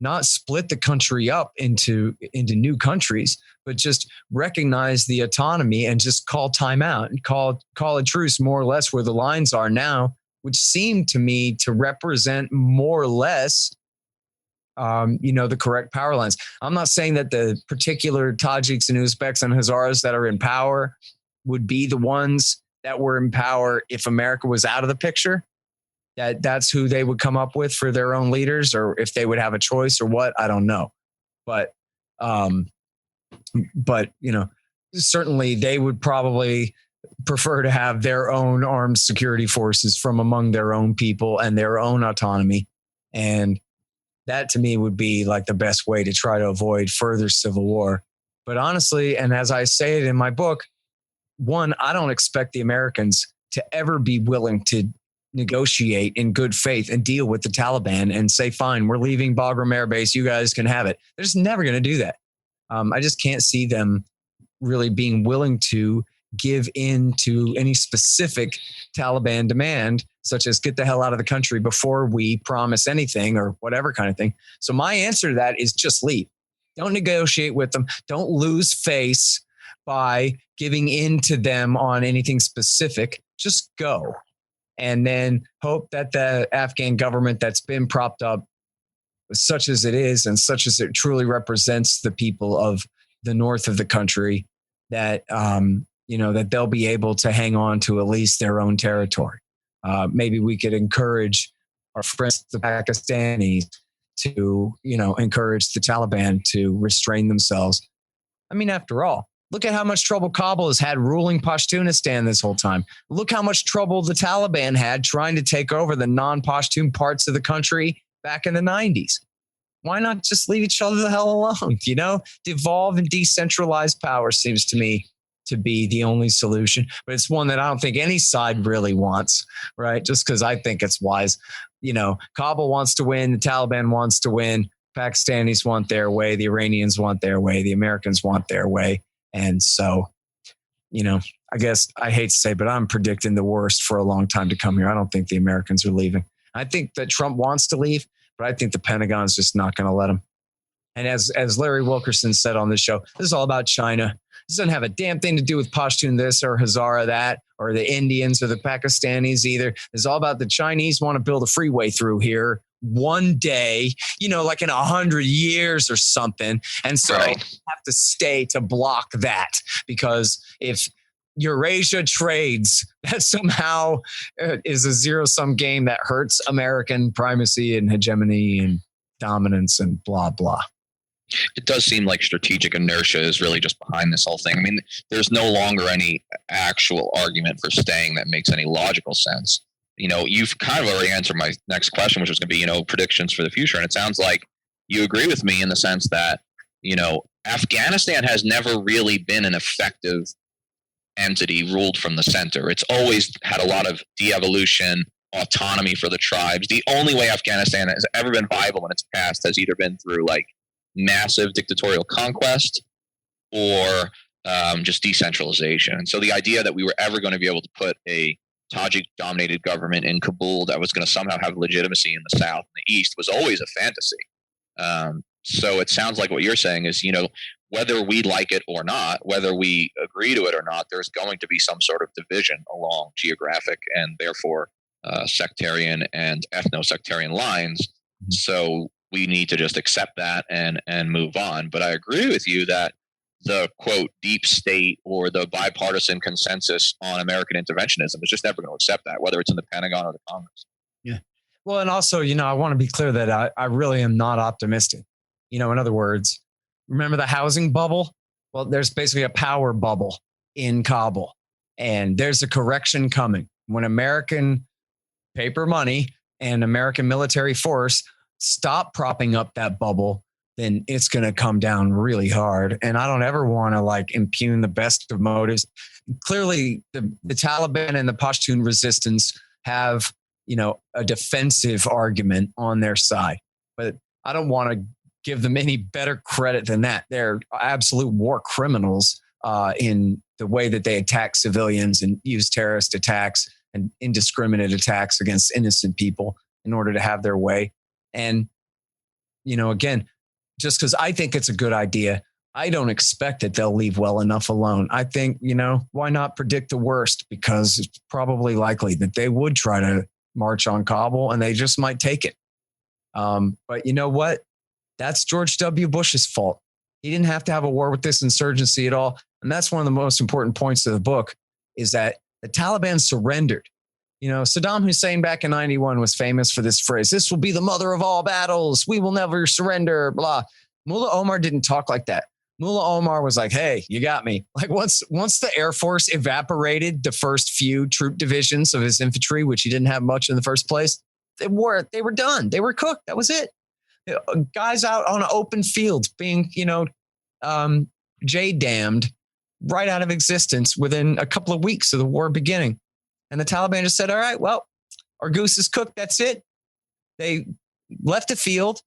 not split the country up into new countries, but just recognize the autonomy and just call time out and call a truce more or less where the lines are now, which seem to me to represent more or less, the correct power lines. I'm not saying that the particular Tajiks and Uzbeks and Hazaras that are in power would be the ones that were in power if America was out of the picture. That's who they would come up with for their own leaders, or if they would have a choice or what, I don't know. But certainly they would probably prefer to have their own armed security forces from among their own people and their own autonomy. And that to me would be like the best way to try to avoid further civil war. But honestly, and as I say it in my book, one, I don't expect the Americans to ever be willing to negotiate in good faith and deal with the Taliban and say, fine, we're leaving Bagram Air Base. You guys can have it. They're just never going to do that. I just can't see them really being willing to give in to any specific Taliban demand, such as get the hell out of the country before we promise anything or whatever kind of thing. So my answer to that is just leave. Don't negotiate with them. Don't lose face by giving in to them on anything specific. Just go. And then hope that the Afghan government that's been propped up, such as it is and such as it truly represents the people of the north of the country, that that they'll be able to hang on to at least their own territory. Maybe we could encourage our friends, the Pakistanis, to encourage the Taliban to restrain themselves. I mean, after all, look at how much trouble Kabul has had ruling Pashtunistan this whole time. Look how much trouble the Taliban had trying to take over the non-Pashtun parts of the country back in the 90s. Why not just leave each other the hell alone? Devolve and decentralize power seems to me to be the only solution, but it's one that I don't think any side really wants, right? Just because I think it's wise. Kabul wants to win, the Taliban wants to win, Pakistanis want their way, the Iranians want their way, the Americans want their way. And so, I guess I hate to say, but I'm predicting the worst for a long time to come here. I don't think the Americans are leaving. I think that Trump wants to leave, but I think the Pentagon's just not going to let him. And as Larry Wilkerson said on the show, this is all about China. This doesn't have a damn thing to do with Pashtun this or Hazara that or the Indians or the Pakistanis either. It's all about the Chinese want to build a freeway through here one day, like in 100 years or something. And so Right. you have to stay to block that, because if Eurasia trades, that somehow is a zero-sum game that hurts American primacy and hegemony and dominance and blah, blah. It does seem like strategic inertia is really just behind this whole thing. I mean, there's no longer any actual argument for staying that makes any logical sense. You've kind of already answered my next question, which was going to be, predictions for the future. And it sounds like you agree with me in the sense that, Afghanistan has never really been an effective entity ruled from the center. It's always had a lot of de-evolution, autonomy for the tribes. The only way Afghanistan has ever been viable in its past has either been through massive dictatorial conquest or just decentralization. And so the idea that we were ever going to be able to put a Tajik-dominated government in Kabul that was going to somehow have legitimacy in the south and the east was always a fantasy. So it sounds like what you're saying is, whether we like it or not, whether we agree to it or not, there's going to be some sort of division along geographic and therefore sectarian and ethno-sectarian lines. Mm-hmm. So we need to just accept that and move on. But I agree with you that the, quote, deep state or the bipartisan consensus on American interventionism is just never going to accept that, whether it's in the Pentagon or the Congress. Yeah. Well, and also, I want to be clear that I really am not optimistic. In other words, remember the housing bubble? Well, there's basically a power bubble in Kabul, and there's a correction coming. When American paper money and American military force stop propping up that bubble, then it's going to come down really hard. And I don't ever want to impugn the best of motives. Clearly, the Taliban and the Pashtun resistance have, a defensive argument on their side. But I don't want to give them any better credit than that. They're absolute war criminals in the way that they attack civilians and use terrorist attacks and indiscriminate attacks against innocent people in order to have their way. And, again, just because I think it's a good idea, I don't expect that they'll leave well enough alone. I think, why not predict the worst? Because it's probably likely that they would try to march on Kabul and they just might take it. But you know what? That's George W. Bush's fault. He didn't have to have a war with this insurgency at all. And that's one of the most important points of the book, is that the Taliban surrendered. Saddam Hussein back in 91 was famous for this phrase: "This will be the mother of all battles. We will never surrender," blah. Mullah Omar didn't talk like that. Mullah Omar was like, "Hey, you got me." Once the Air Force evaporated the first few troop divisions of his infantry, which he didn't have much in the first place, they were done. They were cooked. That was it. Guys out on an open field being, J-damned right out of existence within a couple of weeks of the war beginning. And the Taliban just said, all right, well, our goose is cooked. That's it. They left the field,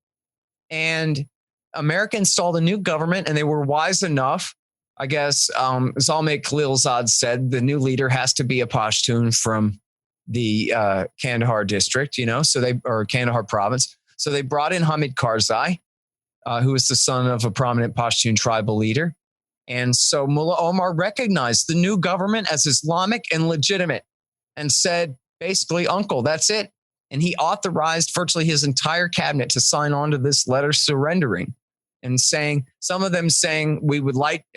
and America installed a new government, and they were wise enough, I guess, Zalmay Khalilzad said the new leader has to be a Pashtun from the Kandahar district, or Kandahar province. So they brought in Hamid Karzai, who was the son of a prominent Pashtun tribal leader. And so Mullah Omar recognized the new government as Islamic and legitimate and said, basically, uncle, that's it. And he authorized virtually his entire cabinet to sign on to this letter surrendering and saying, some of them saying,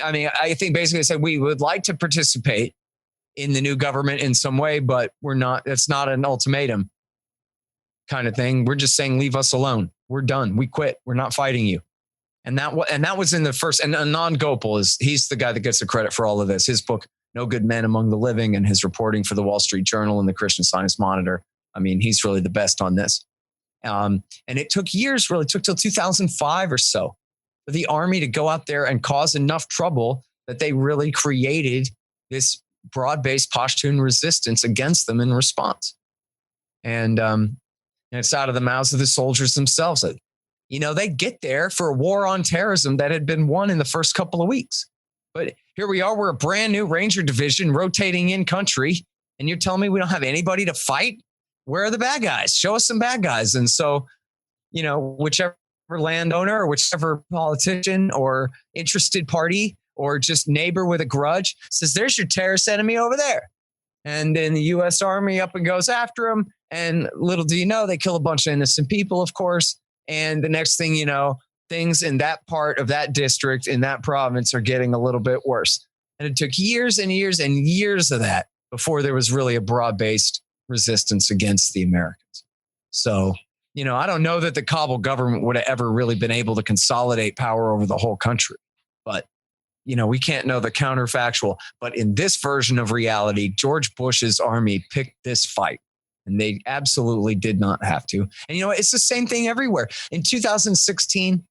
I think basically they said, we would like to participate in the new government in some way, but it's not an ultimatum kind of thing. We're just saying, leave us alone. We're done. We quit. We're not fighting you. And that was in the first. And Anand Gopal he's the guy that gets the credit for all of this. His book, No Good Men Among the Living, and his reporting for the Wall Street Journal and the Christian Science Monitor. I mean, he's really the best on this. And it took years, really took till 2005 or so for the army to go out there and cause enough trouble that they really created this broad-based Pashtun resistance against them in response. And it's out of the mouths of the soldiers themselves. They get there for a war on terrorism that had been won in the first couple of weeks. But here we are, we're a brand new Ranger division rotating in country. And you're telling me we don't have anybody to fight? Where are the bad guys? Show us some bad guys. And so, whichever landowner or whichever politician or interested party or just neighbor with a grudge says, there's your terrorist enemy over there. And then the U.S. Army up and goes after him. And little do you know, they kill a bunch of innocent people, of course. And the next thing you know, things in that part of that district, in that province, are getting a little bit worse. And it took years and years and years of that before there was really a broad-based resistance against the Americans. So, I don't know that the Kabul government would have ever really been able to consolidate power over the whole country. But, we can't know the counterfactual. But in this version of reality, George Bush's army picked this fight. And they absolutely did not have to. And it's the same thing everywhere. In 2016,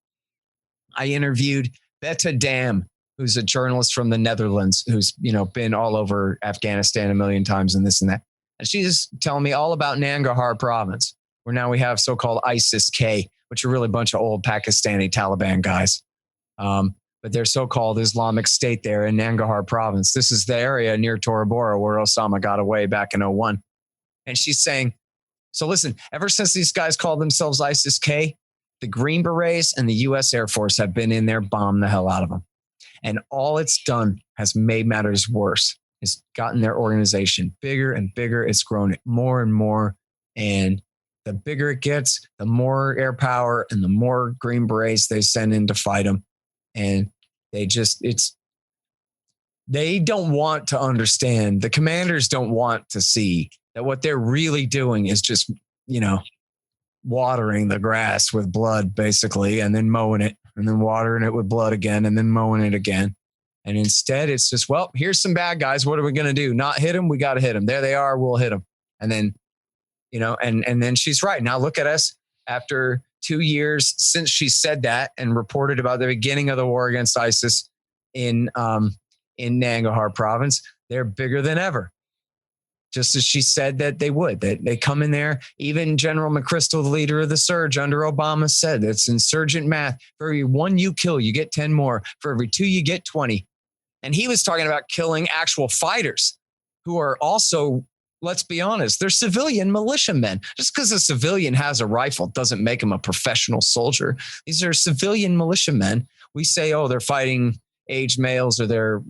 I interviewed Betta Dam, who's a journalist from the Netherlands, who's, been all over Afghanistan a million times and this and that. And she's telling me all about Nangarhar province, where now we have so-called ISIS-K, which are really a bunch of old Pakistani Taliban guys. But they're so-called Islamic State there in Nangarhar province. This is the area near Tora Bora where Osama got away back in 2001. And she's saying, so listen, ever since these guys called themselves ISIS-K, the Green Berets and the U.S. Air Force have been in there, bombed the hell out of them. And all it's done has made matters worse. It's gotten their organization bigger and bigger. It's grown it more and more. And the bigger it gets, the more air power and the more Green Berets they send in to fight them. And they don't want to understand. The commanders don't want to see that what they're really doing is just, watering the grass with blood, basically, and then mowing it, and then watering it with blood again, and then mowing it again. And instead, it's just, well, here's some bad guys. What are we going to do? Not hit them? We got to hit them. There they are. We'll hit them. And then, and then she's right. Now look at us after 2 years since she said that and reported about the beginning of the war against ISIS in Nangarhar province. They're bigger than ever. Just as she said that they would, that they come in there. Even General McChrystal, the leader of the surge under Obama, said it's insurgent math. For every one you kill, you get 10 more. For every two, you get 20. And he was talking about killing actual fighters who are also, let's be honest, they're civilian militiamen. Just because a civilian has a rifle doesn't make him a professional soldier. These are civilian militiamen. We say, oh, they're fighting aged males or they're,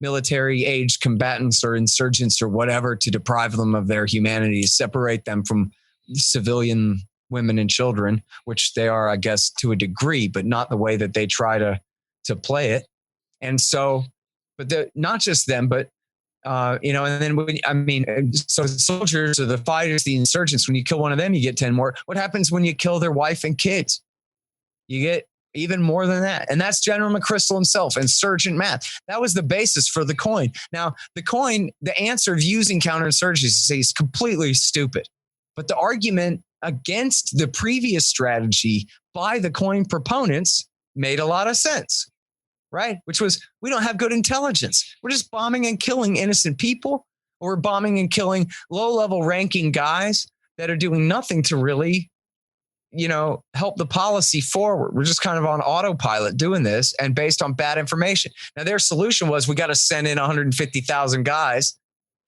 military aged combatants or insurgents or whatever to deprive them of their humanity, separate them from civilian women and children, which they are, I guess, to a degree, but not the way that they try to play it. And so, but not just them, but, and then, so the soldiers or the fighters, the insurgents, when you kill one of them, you get 10 more. What happens when you kill their wife and kids? You get even more than that. And that's General McChrystal himself, insurgent math. That was the basis for the coin. Now, the answer of using counterinsurgency is completely stupid. But the argument against the previous strategy by the coin proponents made a lot of sense, right? Which was, we don't have good intelligence. We're just bombing and killing innocent people, or we're bombing and killing low-level ranking guys that are doing nothing to really help the policy forward. We're just kind of on autopilot doing this and based on bad information. Now, their solution was we got to send in 150,000 guys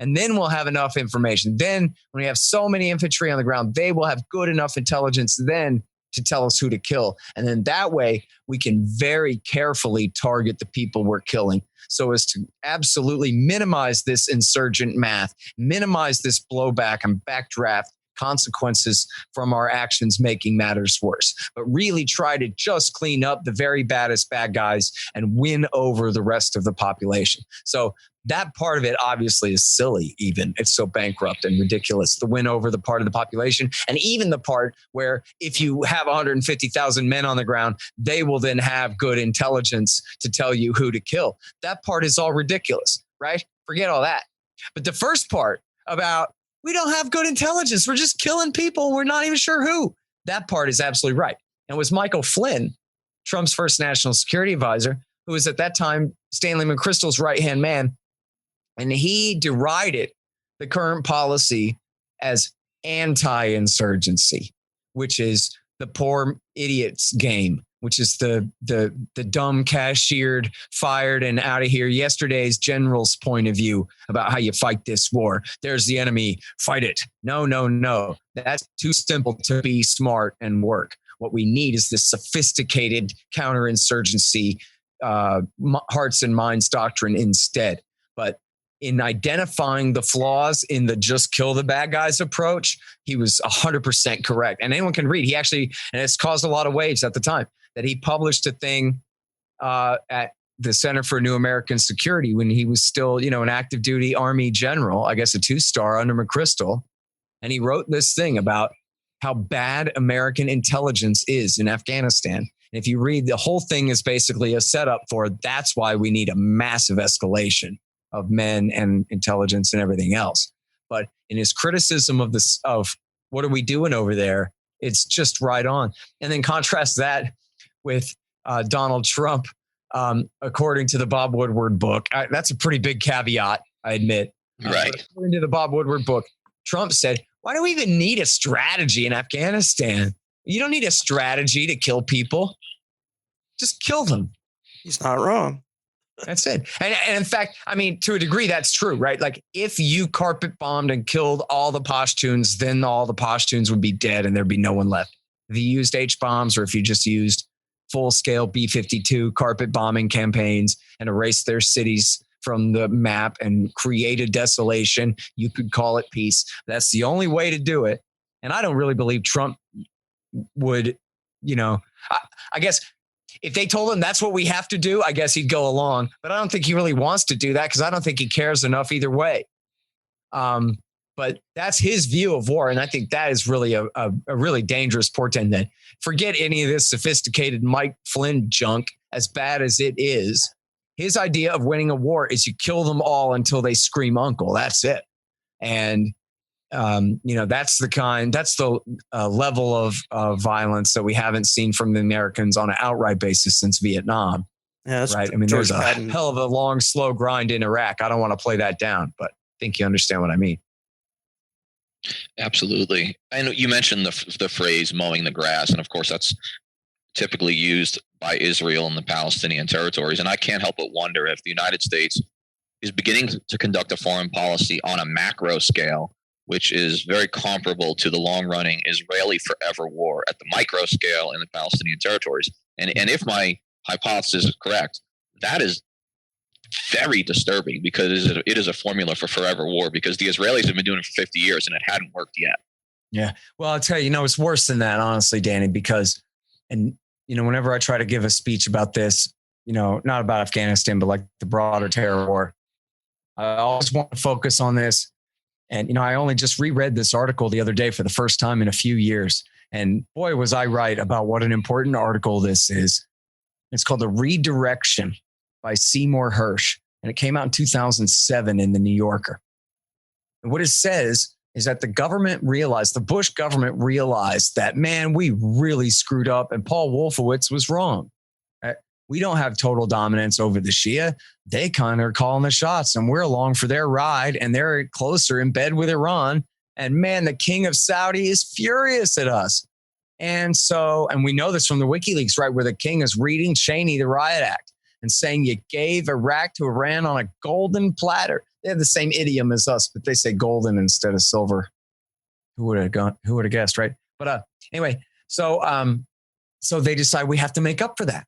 and then we'll have enough information. Then when we have so many infantry on the ground, they will have good enough intelligence then to tell us who to kill. And then that way we can very carefully target the people we're killing so as to absolutely minimize this insurgent math, minimize this blowback and backdraft consequences from our actions making matters worse, but really try to just clean up the very baddest bad guys and win over the rest of the population. So that part of it obviously is silly. Even it's so bankrupt and ridiculous to win over the part of the population. And even the part where if you have 150,000 men on the ground, they will then have good intelligence to tell you who to kill. That part is all ridiculous, right? Forget all that. But the first part about we don't have good intelligence, we're just killing people, we're not even sure who. That part is absolutely right. And it was Michael Flynn, Trump's first national security advisor, who was at that time Stanley McChrystal's right-hand man. And he derided the current policy as anti-insurgency, which is the poor idiot's game, which is the dumb, cashiered, fired, and out of here yesterday's general's point of view about how you fight this war. There's the enemy, fight it. No. That's too simple to be smart and work. What we need is this sophisticated counterinsurgency, hearts and minds doctrine instead. But in identifying the flaws in the just kill the bad guys approach, he was 100% correct. And anyone can read. He actually, and it's caused a lot of waves at the time, that he published a thing at the Center for New American Security when he was still, an active duty Army general, I guess a 2-star under McChrystal. And he wrote this thing about how bad American intelligence is in Afghanistan. And if you read, the whole thing is basically a setup for that's why we need a massive escalation of men and intelligence and everything else. But in his criticism of this, of what are we doing over there, it's just right on. And then contrast that with Donald Trump, according to the Bob Woodward book. That's a pretty big caveat, I admit. Right. According to the Bob Woodward book, Trump said, why do we even need a strategy in Afghanistan? You don't need a strategy to kill people. Just kill them. He's not wrong. That's it. And in fact, I mean, to a degree, that's true, right? Like if you carpet bombed and killed all the Pashtuns, then all the Pashtuns would be dead and there'd be no one left. If you used H-bombs or if you just used full-scale B-52 carpet bombing campaigns and erased their cities from the map and created desolation, you could call it peace. That's the only way to do it. And I don't really believe Trump would, I guess if they told him that's what we have to do, I guess he'd go along. But I don't think he really wants to do that because I don't think he cares enough either way. But that's his view of war. And I think that is really a really dangerous portent. That forget any of this sophisticated Mike Flynn junk, as bad as it is. His idea of winning a war is you kill them all until they scream uncle. That's it. And, that's the level of violence that we haven't seen from the Americans on an outright basis since Vietnam. Yeah, that's right. I mean, there's a hell of a long, slow grind in Iraq. I don't want to play that down, but I think you understand what I mean. Absolutely. And you mentioned the phrase mowing the grass. And of course, that's typically used by Israel and the Palestinian territories. And I can't help but wonder if the United States is beginning to conduct a foreign policy on a macro scale, which is very comparable to the long-running Israeli forever war at the micro scale in the Palestinian territories. And if my hypothesis is correct, that is very disturbing because it is a formula for forever war because the Israelis have been doing it for 50 years and it hadn't worked yet. Yeah. Well, I'll tell you, it's worse than that, honestly, Danny, because, whenever I try to give a speech about this, not about Afghanistan, but like the broader terror war, I always want to focus on this. And, I only just reread this article the other day for the first time in a few years. And boy, was I right about what an important article this is. It's called The Redirection by Seymour Hersh. And it came out in 2007 in the New Yorker. And what it says is that the Bush government realized that, man, we really screwed up. And Paul Wolfowitz was wrong. We don't have total dominance over the Shia. They kind of are calling the shots and we're along for their ride and they're closer in bed with Iran. And man, the king of Saudi is furious at us. And we know this from the WikiLeaks, right? Where the king is reading Cheney, the Riot Act, and saying you gave Iraq to Iran on a golden platter. They have the same idiom as us, but they say golden instead of silver. Who would have guessed, right? But anyway, so they decide we have to make up for that.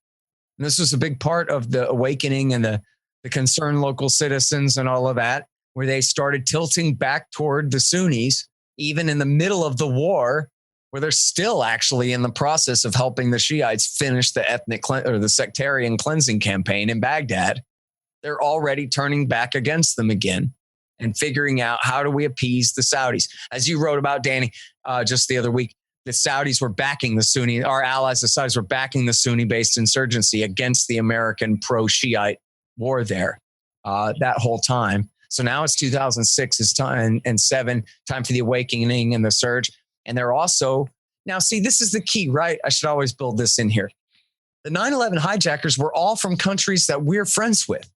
And this was a big part of the awakening and the concerned local citizens and all of that, where they started tilting back toward the Sunnis, even in the middle of the war, where they're still actually in the process of helping the Shiites finish the the sectarian cleansing campaign in Baghdad. They're already turning back against them again and figuring out how do we appease the Saudis. As you wrote about, Danny, just the other week, the Saudis were backing the Sunni, our allies, the Saudis were backing the Sunni-based insurgency against the American pro-Shiite war there that whole time. So now it's 2006 is time, and 7, time for the awakening and the surge. And they're also, now see, this is the key, right? I should always build this in here. The 9/11 hijackers were all from countries that we're friends with.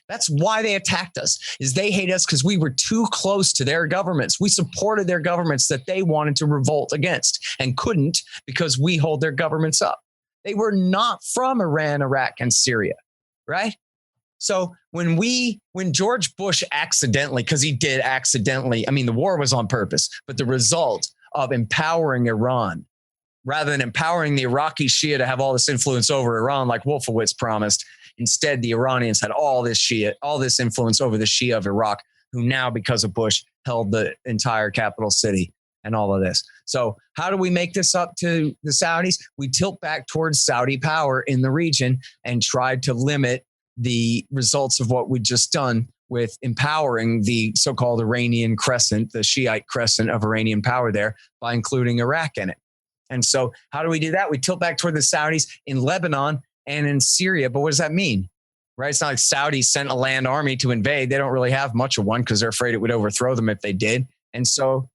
That's why they attacked us, is they hate us because we were too close to their governments. We supported their governments that they wanted to revolt against and couldn't because we hold their governments up. They were not from Iran, Iraq, and Syria, right? So when George Bush accidentally, because he did accidentally, I mean, the war was on purpose, but the result of empowering Iran, rather than empowering the Iraqi Shia to have all this influence over Iran, like Wolfowitz promised, instead, the Iranians had all this influence over the Shia of Iraq, who now, because of Bush, held the entire capital city and all of this. So how do we make this up to the Saudis? We tilt back towards Saudi power in the region and try to limit the results of what we've just done with empowering the so-called Iranian crescent, the Shiite crescent of Iranian power there, by including Iraq in it. And so how do we do that? We tilt back toward the Saudis in Lebanon and in Syria. But what does that mean? Right? It's not like Saudis sent a land army to invade. They don't really have much of one because they're afraid it would overthrow them if they did. And so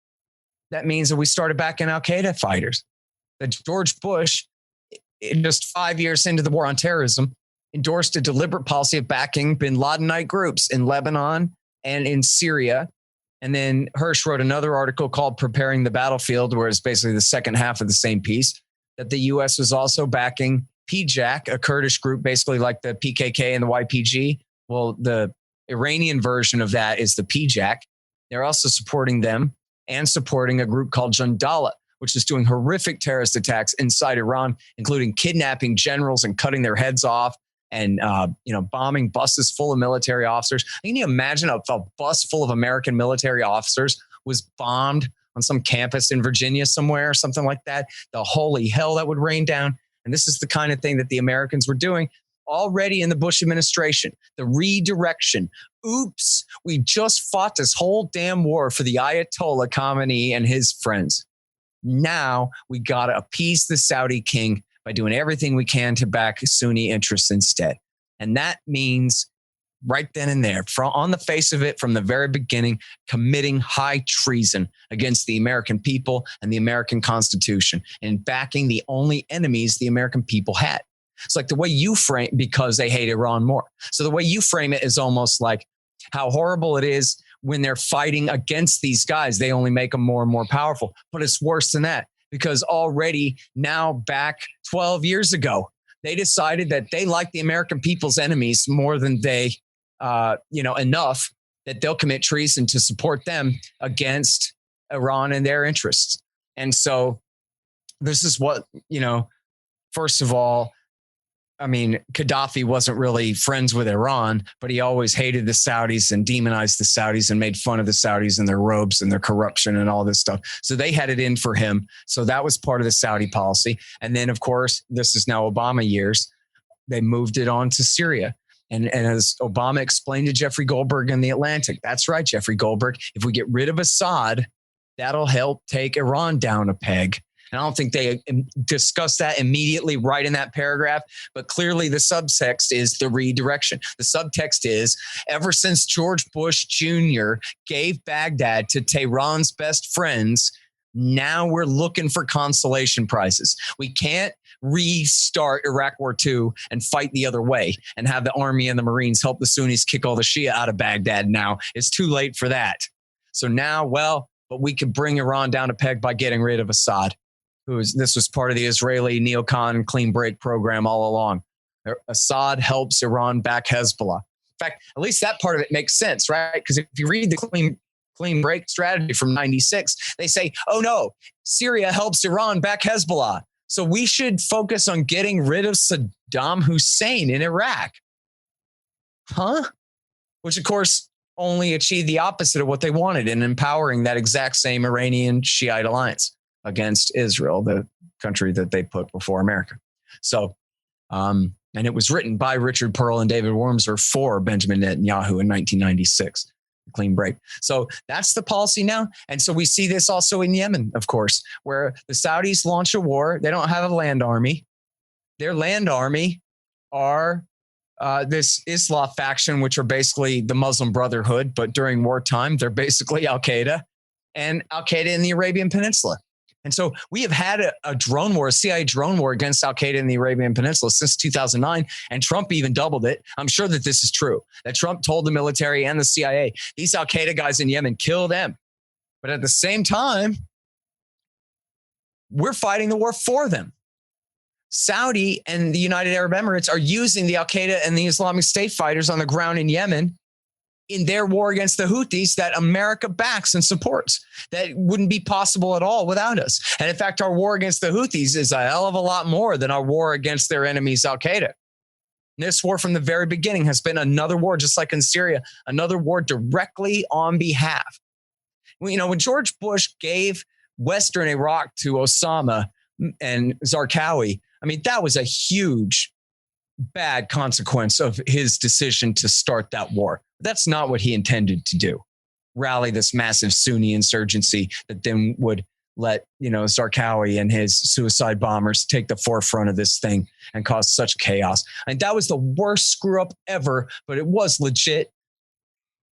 that means that we started backing Al-Qaeda fighters. That George Bush, just 5 years into the war on terrorism, endorsed a deliberate policy of backing bin Ladenite groups in Lebanon and in Syria. And then Hirsch wrote another article called Preparing the Battlefield, where it's basically the second half of the same piece, that the U.S. was also backing PJAK, a Kurdish group, basically like the PKK and the YPG. Well, the Iranian version of that is the PJAK. They're also supporting them and supporting a group called Jandala, which is doing horrific terrorist attacks inside Iran, including kidnapping generals and cutting their heads off and bombing buses full of military officers. Can you imagine a bus full of American military officers was bombed on some campus in Virginia somewhere or something like that? The holy hell that would rain down. And this is the kind of thing that the Americans were doing already in the Bush administration. The redirection. Oops, we just fought this whole damn war for the Ayatollah Khamenei and his friends. Now we got to appease the Saudi king by doing everything we can to back Sunni interests instead. And that means right then and there, on the face of it, from the very beginning, committing high treason against the American people and the American Constitution and backing the only enemies the American people had. It's like the way you frame, because they hate Iran more. So the way you frame it is almost like how horrible it is when they're fighting against these guys. They only make them more and more powerful. But it's worse than that, because already now back 12 years ago, they decided that they like the American people's enemies more than they enough that they'll commit treason to support them against Iran and their interests. And so this is what, first of all, I mean, Gaddafi wasn't really friends with Iran, but he always hated the Saudis and demonized the Saudis and made fun of the Saudis and their robes and their corruption and all this stuff. So they had it in for him. So that was part of the Saudi policy. And then, of course, this is now Obama years. They moved it on to Syria. And as Obama explained to Jeffrey Goldberg in The Atlantic, that's right, Jeffrey Goldberg, if we get rid of Assad, that'll help take Iran down a peg. And I don't think they discussed that immediately right in that paragraph, but clearly the subtext is the redirection. The subtext is, ever since George Bush Jr. gave Baghdad to Tehran's best friends, now we're looking for consolation prizes. We can't restart Iraq War II and fight the other way and have the army and the Marines help the Sunnis kick all the Shia out of Baghdad now. It's too late for that. So now, but we could bring Iran down a peg by getting rid of Assad. This was part of the Israeli neocon clean break program all along. Assad helps Iran back Hezbollah. In fact, at least that part of it makes sense, right? Because if you read the clean break strategy from 96, they say, oh no, Syria helps Iran back Hezbollah. So we should focus on getting rid of Saddam Hussein in Iraq. Huh? Which, of course, only achieved the opposite of what they wanted in empowering that exact same Iranian Shiite alliance against Israel, the country that they put before America. So And it was written by Richard Pearl and David Wormser for Benjamin Netanyahu in 1996. Clean break. So that's the policy now. And so we see this also in Yemen, of course, where the Saudis launch a war. They don't have a land army. Their land army are this Islam faction, which are basically the Muslim Brotherhood, but during wartime, they're basically Al-Qaeda and Al-Qaeda in the Arabian Peninsula. And so we have had a drone war, a CIA drone war against Al-Qaeda in the Arabian Peninsula since 2009, and Trump even doubled it. I'm sure that this is true, that Trump told the military and the CIA, these Al-Qaeda guys in Yemen, kill them. But at the same time, we're fighting the war for them. Saudi and the United Arab Emirates are using the Al-Qaeda and the Islamic State fighters on the ground in Yemen in their war against the Houthis that America backs and supports. That wouldn't be possible at all without us. And in fact, our war against the Houthis is a hell of a lot more than our war against their enemies, Al-Qaeda. This war from the very beginning has been another war, just like in Syria, another war directly on behalf. You know, when George Bush gave Western Iraq to Osama and Zarqawi, I mean, that was a huge, bad consequence of his decision to start that war. That's not what he intended to do. Rally this massive Sunni insurgency that then would let, Zarqawi and his suicide bombers take the forefront of this thing and cause such chaos. And that was the worst screw up ever, but it was legit.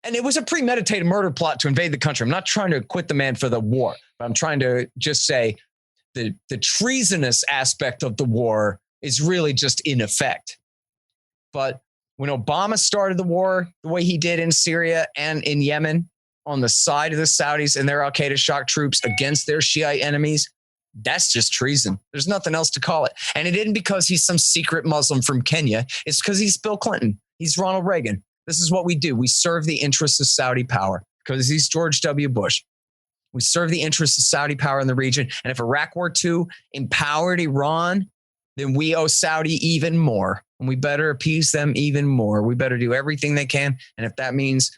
And it was a premeditated murder plot to invade the country. I'm not trying to acquit the man for the war, but I'm trying to just say the treasonous aspect of the war is really just in effect. But when Obama started the war the way he did in Syria and in Yemen on the side of the Saudis and their Al-Qaeda shock troops against their Shiite enemies, that's just treason. There's nothing else to call it. And it isn't because he's some secret Muslim from Kenya. It's because he's Bill Clinton. He's Ronald Reagan. This is what we do. We serve the interests of Saudi power because he's George W. Bush. We serve the interests of Saudi power in the region. And if Iraq War II empowered Iran, then we owe Saudi even more. And we better appease them even more. We better do everything they can. And if that means,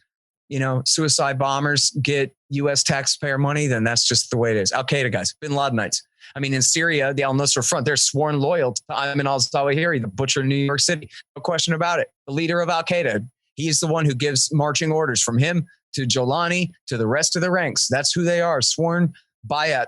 suicide bombers get U.S. taxpayer money, then that's just the way it is. Al-Qaeda guys, bin Ladenites. I mean, in Syria, the al-Nusra Front, they're sworn loyal to Ayman al-Zawahiri, the butcher in New York City. No question about it. The leader of Al-Qaeda. He's the one who gives marching orders from him to Jolani to the rest of the ranks. That's who they are. Sworn bayat,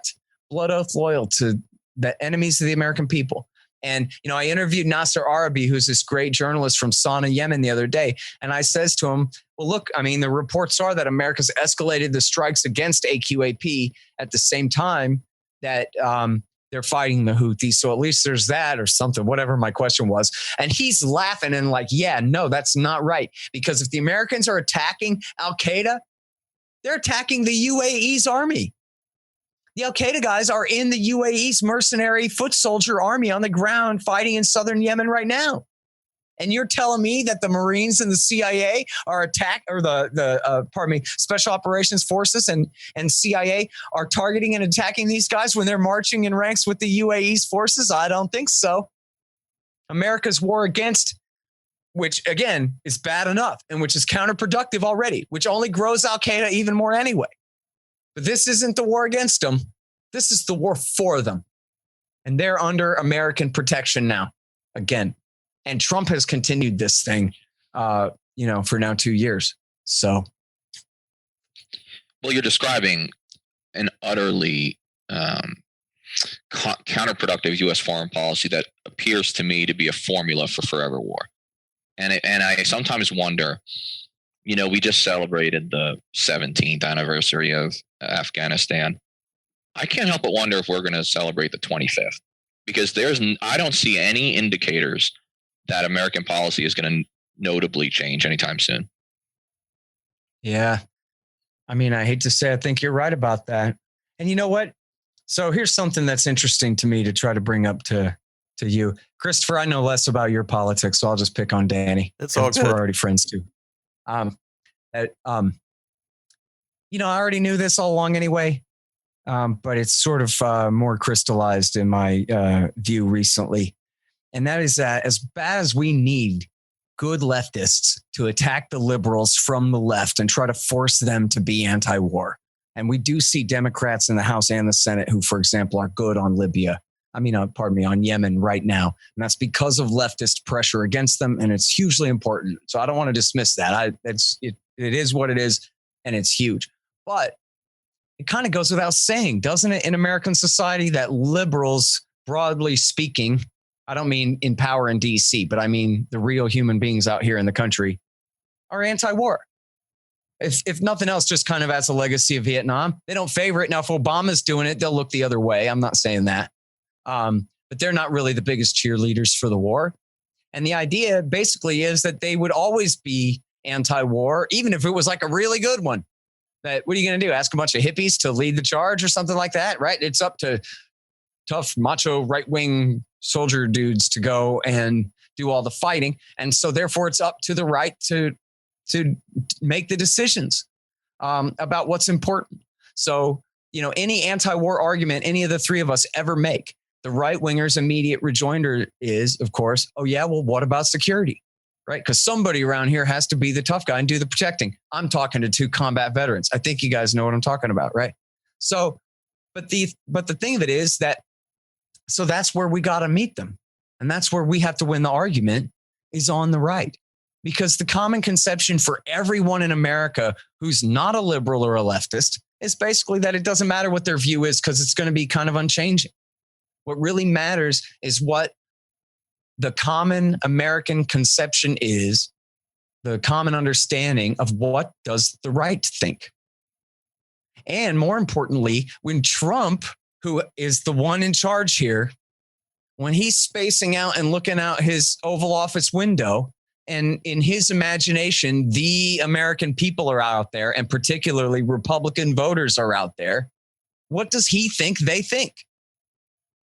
blood oath loyal to the enemies of the American people. And, I interviewed Nasser Arabi, who's this great journalist from Sana'a, Yemen, the other day. And I says to him, well, look, I mean, the reports are that America's escalated the strikes against AQAP at the same time that they're fighting the Houthis. So at least there's that or something, whatever my question was. And he's laughing and like, yeah, no, that's not right. Because if the Americans are attacking Al-Qaeda, they're attacking the UAE's army. The Al-Qaeda guys are in the UAE's mercenary foot soldier army on the ground fighting in southern Yemen right now. And you're telling me that the Marines and the CIA are Special Operations Forces and CIA are targeting and attacking these guys when they're marching in ranks with the UAE's forces? I don't think so. America's war against, which again is bad enough and which is counterproductive already, which only grows Al-Qaeda even more anyway. But this isn't the war against them. This is the war for them. And they're under American protection now, again. And Trump has continued this thing, for now 2 years. So. Well, you're describing an utterly counterproductive U.S. foreign policy that appears to me to be a formula for forever war. And I sometimes wonder, we just celebrated the 17th anniversary of Afghanistan. I can't help but wonder if we're going to celebrate the 25th, because I don't see any indicators that American policy is going to notably change anytime soon. Yeah. I mean, I hate to say, I think you're right about that. And you know what? So here's something that's interesting to me to try to bring up to you. Christopher, I know less about your politics, so I'll just pick on Danny. It's all good. We're already friends too. I already knew this all along anyway, but it's sort of more crystallized in my view recently. And that is that as bad as we need good leftists to attack the liberals from the left and try to force them to be anti-war. And we do see Democrats in the House and the Senate who, for example, are good on Libya on Yemen right now. And that's because of leftist pressure against them. And it's hugely important. So I don't want to dismiss that. It is what it is. And it's huge. But it kind of goes without saying, doesn't it, in American society, that liberals, broadly speaking, I don't mean in power in DC, but I mean the real human beings out here in the country, are anti-war. If nothing else, just kind of as a legacy of Vietnam. They don't favor it. Now, if Obama's doing it, they'll look the other way. I'm not saying that. But they're not really the biggest cheerleaders for the war. And the idea basically is that they would always be anti-war, even if it was like a really good one. That what are you going to do? Ask a bunch of hippies to lead the charge or something like that, right? It's up to tough, macho, right-wing soldier dudes to go and do all the fighting. And so therefore it's up to the right to make the decisions about what's important. So, any anti-war argument any of the three of us ever make, the right-winger's immediate rejoinder is, of course, oh yeah, well, what about security? Right? Because somebody around here has to be the tough guy and do the protecting. I'm talking to two combat veterans. I think you guys know what I'm talking about, right? So, but the thing of it is that, so that's where we got to meet them. And that's where we have to win the argument, is on the right. Because the common conception for everyone in America who's not a liberal or a leftist is basically that it doesn't matter what their view is, because it's going to be kind of unchanging. What really matters is what the common American conception is, the common understanding of what does the right think. And more importantly, when Trump, who is the one in charge here, when he's spacing out and looking out his Oval Office window, and in his imagination, the American people are out there, and particularly Republican voters are out there, what does he think they think?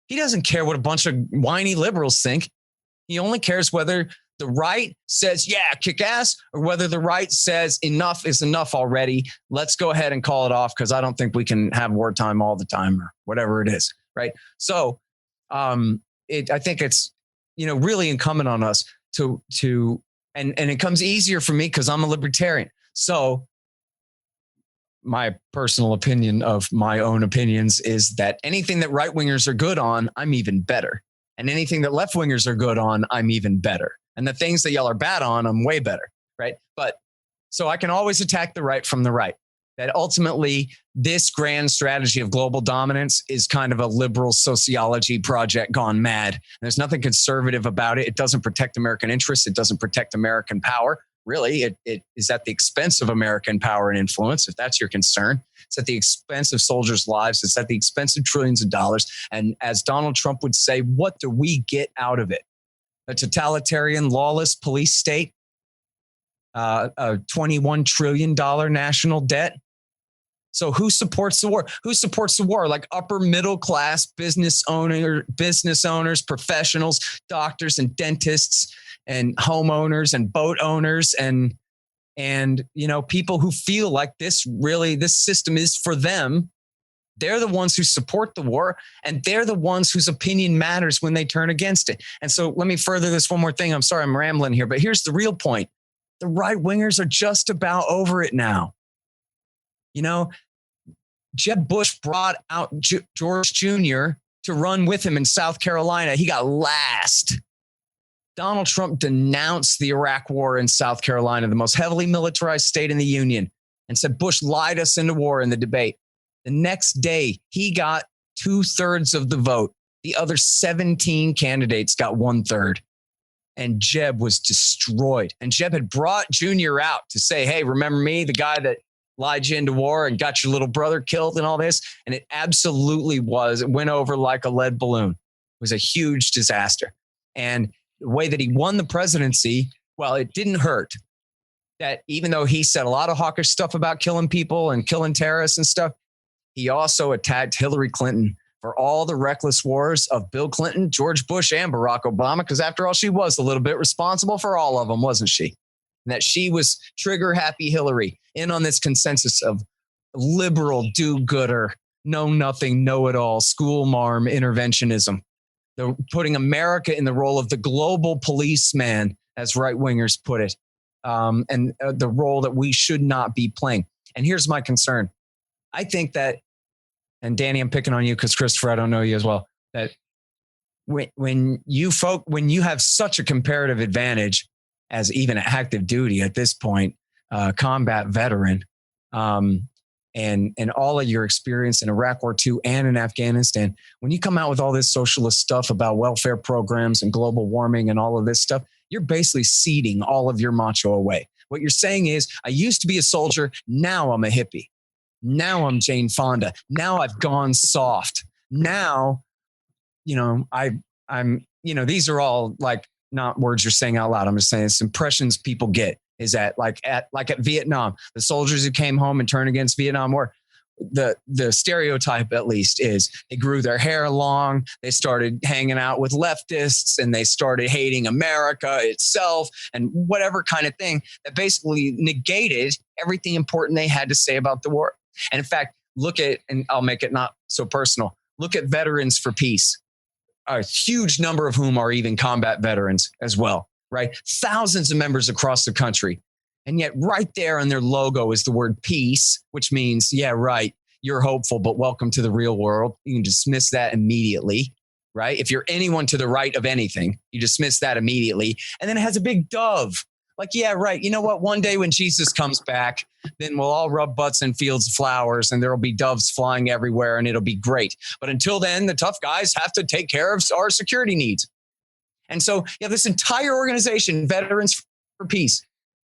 He doesn't care what a bunch of whiny liberals think. He only cares whether the right says, yeah, kick ass, or whether the right says enough is enough already. Let's go ahead and call it off, because I don't think we can have wartime all the time, or whatever it is, right? So I think it's, really incumbent on us to and it comes easier for me because I'm a libertarian. So my personal opinion of my own opinions is that anything that right-wingers are good on, I'm even better. And anything that left-wingers are good on, I'm even better. And the things that y'all are bad on, I'm way better, right? But so I can always attack the right from the right. That ultimately, this grand strategy of global dominance is kind of a liberal sociology project gone mad. There's nothing conservative about it. It doesn't protect American interests. It doesn't protect American power. Really, it is at the expense of American power and influence, if that's your concern. It's at the expense of soldiers' lives. It's at the expense of trillions of dollars. And as Donald Trump would say, what do we get out of it? A totalitarian, lawless police state, a $21 trillion national debt. So who supports the war? Who supports the war? Like upper middle class business owners, professionals, doctors and dentists and homeowners and boat owners and people who feel like this system is for them. They're the ones who support the war, and they're the ones whose opinion matters when they turn against it. And so let me further this one more thing. I'm sorry, I'm rambling here, but here's the real point. The right wingers are just about over it now. Jeb Bush brought out George Jr. to run with him in South Carolina. He got last. Donald Trump denounced the Iraq war in South Carolina, the most heavily militarized state in the Union, and said Bush lied us into war in the debate. The next day, he got 2/3 of the vote. The other 17 candidates got 1/3. And Jeb was destroyed. And Jeb had brought Junior out to say, hey, remember me, the guy that lied you into war and got your little brother killed and all this? And it absolutely was. It went over like a lead balloon. It was a huge disaster. And the way that he won the presidency, well, it didn't hurt. That even though he said a lot of hawkish stuff about killing people and killing terrorists and stuff, he also attacked Hillary Clinton for all the reckless wars of Bill Clinton, George Bush, and Barack Obama, because after all, she was a little bit responsible for all of them, wasn't she? And that she was trigger-happy Hillary, in on this consensus of liberal do-gooder, know-nothing, know-it-all, school-marm interventionism. They're putting America in the role of the global policeman, as right-wingers put it, and the role that we should not be playing. And here's my concern. I think that, and Danny, I'm picking on you because Christopher, I don't know you as well, that when you have such a comparative advantage as even active duty at this point, combat veteran, and all of your experience in Iraq War II and in Afghanistan, when you come out with all this socialist stuff about welfare programs and global warming and all of this stuff, you're basically ceding all of your macho away. What you're saying is, I used to be a soldier. Now I'm a hippie. Now I'm Jane Fonda. Now I've gone soft. Now, I'm, these are all like not words you're saying out loud. I'm just saying it's impressions people get. Is that like at Vietnam, the soldiers who came home and turned against Vietnam War, the stereotype at least is they grew their hair long, they started hanging out with leftists, and they started hating America itself and whatever kind of thing that basically negated everything important they had to say about the war. And in fact, look at, and I'll make it not so personal, look at Veterans for Peace, a huge number of whom are even combat veterans as well. Right? Thousands of members across the country. And yet right there on their logo is the word peace, which means, yeah, right, you're hopeful, but welcome to the real world. You can dismiss that immediately, right? If you're anyone to the right of anything, you dismiss that immediately. And then it has a big dove. Like, yeah, right. You know what? One day when Jesus comes back, then we'll all rub butts in fields of flowers and there'll be doves flying everywhere and it'll be great. But until then, the tough guys have to take care of our security needs. And so you have this entire organization, Veterans for Peace,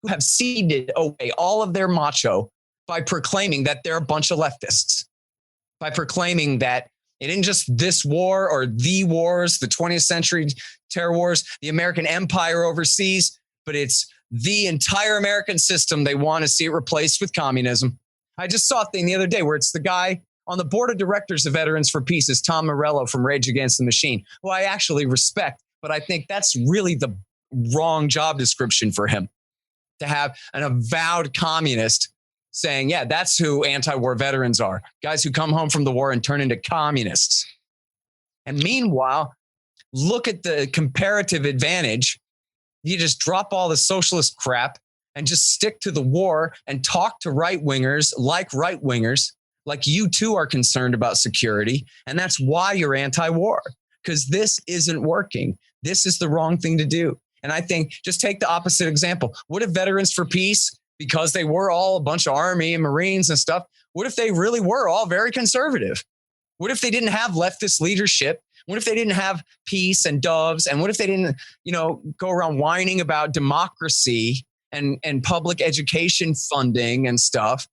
who have ceded away all of their macho by proclaiming that they're a bunch of leftists, by proclaiming that it isn't just this war or the wars, the 20th century terror wars, the American empire overseas, but it's the entire American system. They want to see it replaced with communism. I just saw a thing the other day where it's the guy on the board of directors of Veterans for Peace is Tom Morello from Rage Against the Machine, who I actually respect. But I think that's really the wrong job description for him, to have an avowed communist saying, yeah, that's who anti-war veterans are. Guys who come home from the war and turn into communists. And meanwhile, look at the comparative advantage. You just drop all the socialist crap and just stick to the war and talk to right-wingers, like you too are concerned about security. And that's why you're anti-war, because this isn't working. This is the wrong thing to do. And I think just take the opposite example. What if Veterans for Peace, because they were all a bunch of Army and Marines and stuff, what if they really were all very conservative? What if they didn't have leftist leadership? What if they didn't have peace and doves? And what if they didn't, go around whining about democracy and public education funding and stuff?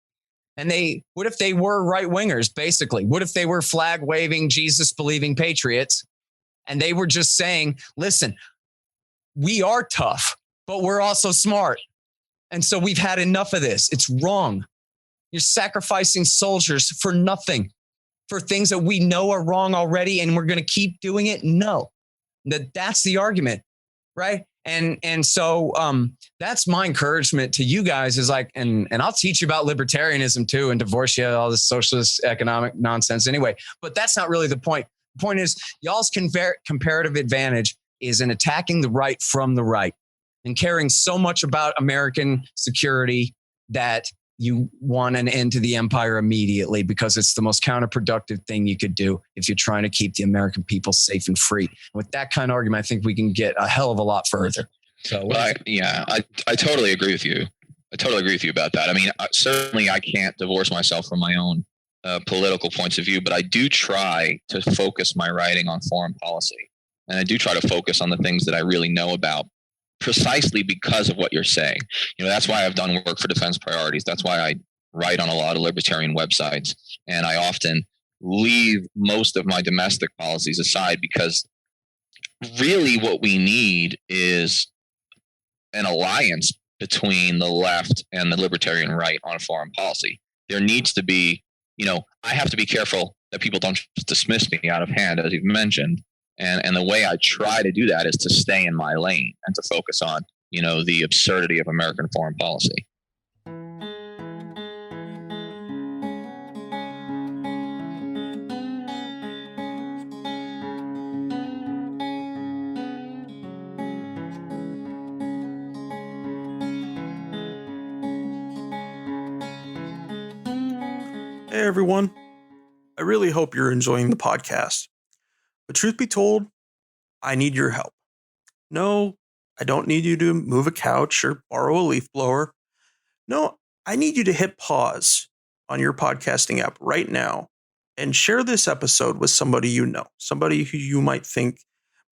And what if they were right wingers, basically? What if they were flag waving, Jesus believing patriots? And they were just saying, listen, we are tough, but we're also smart. And so we've had enough of this. It's wrong. You're sacrificing soldiers for nothing, for things that we know are wrong already, and we're going to keep doing it. No, that's the argument, right? And so that's my encouragement to you guys is like, and I'll teach you about libertarianism too and divorce you all this socialist economic nonsense anyway. But that's not really the point. The point is y'all's comparative advantage is in attacking the right from the right and caring so much about American security that you want an end to the empire immediately because it's the most counterproductive thing you could do if you're trying to keep the American people safe and free. With that kind of argument, I think we can get a hell of a lot further. So, I totally agree with you. I totally agree with you about that. I mean, certainly I can't divorce myself from my own political points of view, but I do try to focus my writing on foreign policy. And I do try to focus on the things that I really know about, precisely because of what you're saying. That's why I've done work for Defense Priorities. That's why I write on a lot of libertarian websites. And I often leave most of my domestic policies aside because really what we need is an alliance between the left and the libertarian right on foreign policy. There needs to be, I have to be careful that people don't just dismiss me out of hand, as you've mentioned. And the way I try to do that is to stay in my lane and to focus on, the absurdity of American foreign policy. Hey everyone, I really hope you're enjoying the podcast. But truth be told, I need your help. No, I don't need you to move a couch or borrow a leaf blower. No, I need you to hit pause on your podcasting app right now and share this episode with somebody you know, somebody who you might think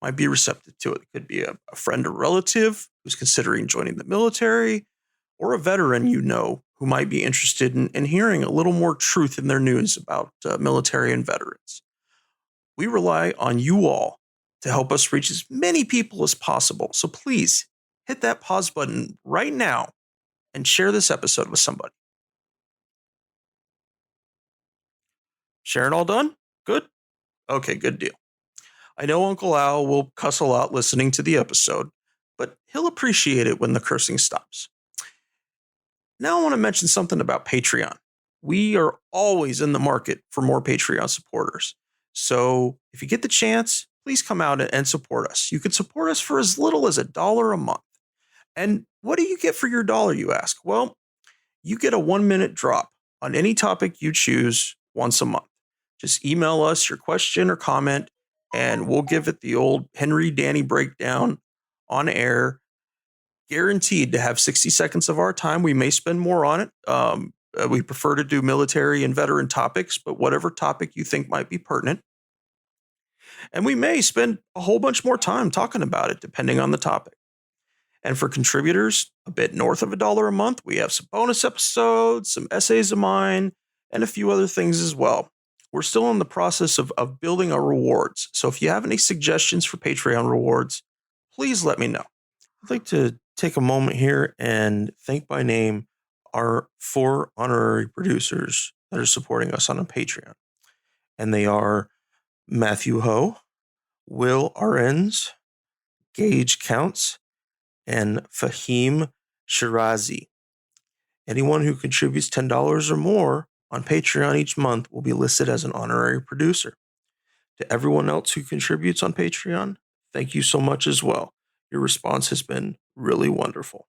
might be receptive to it. It could be a friend or relative who's considering joining the military, or a veteran you know who might be interested in hearing a little more truth in their news about military and veterans. We rely on you all to help us reach as many people as possible. So please hit that pause button right now and share this episode with somebody. Sharing all done? Good? Okay, good deal. I know Uncle Al will cuss a lot listening to the episode, but he'll appreciate it when the cursing stops. Now I want to mention something about Patreon. We are always in the market for more Patreon supporters. So if you get the chance, please come out and support us. You can support us for as little as $1 a month. And what do you get for your dollar, you ask? Well, you get a 1-minute drop on any topic you choose once a month. Just email us your question or comment, and we'll give it the old Henry Danny breakdown on air. Guaranteed to have 60 seconds of our time. We may spend more on it. We prefer to do military and veteran topics, but whatever topic you think might be pertinent. And we may spend a whole bunch more time talking about it, depending on the topic. And for contributors, a bit north of $1 a month, we have some bonus episodes, some essays of mine, and a few other things as well. We're still in the process of building our rewards. So if you have any suggestions for Patreon rewards, please let me know. I'd like to take a moment here and thank by name our 4 honorary producers that are supporting us on a Patreon. And they are Matthew Ho, Will Arens, Gage Counts, and Fahim Shirazi. Anyone who contributes $10 or more on Patreon each month will be listed as an honorary producer. To everyone else who contributes on Patreon, thank you so much as well. Your response has been really wonderful.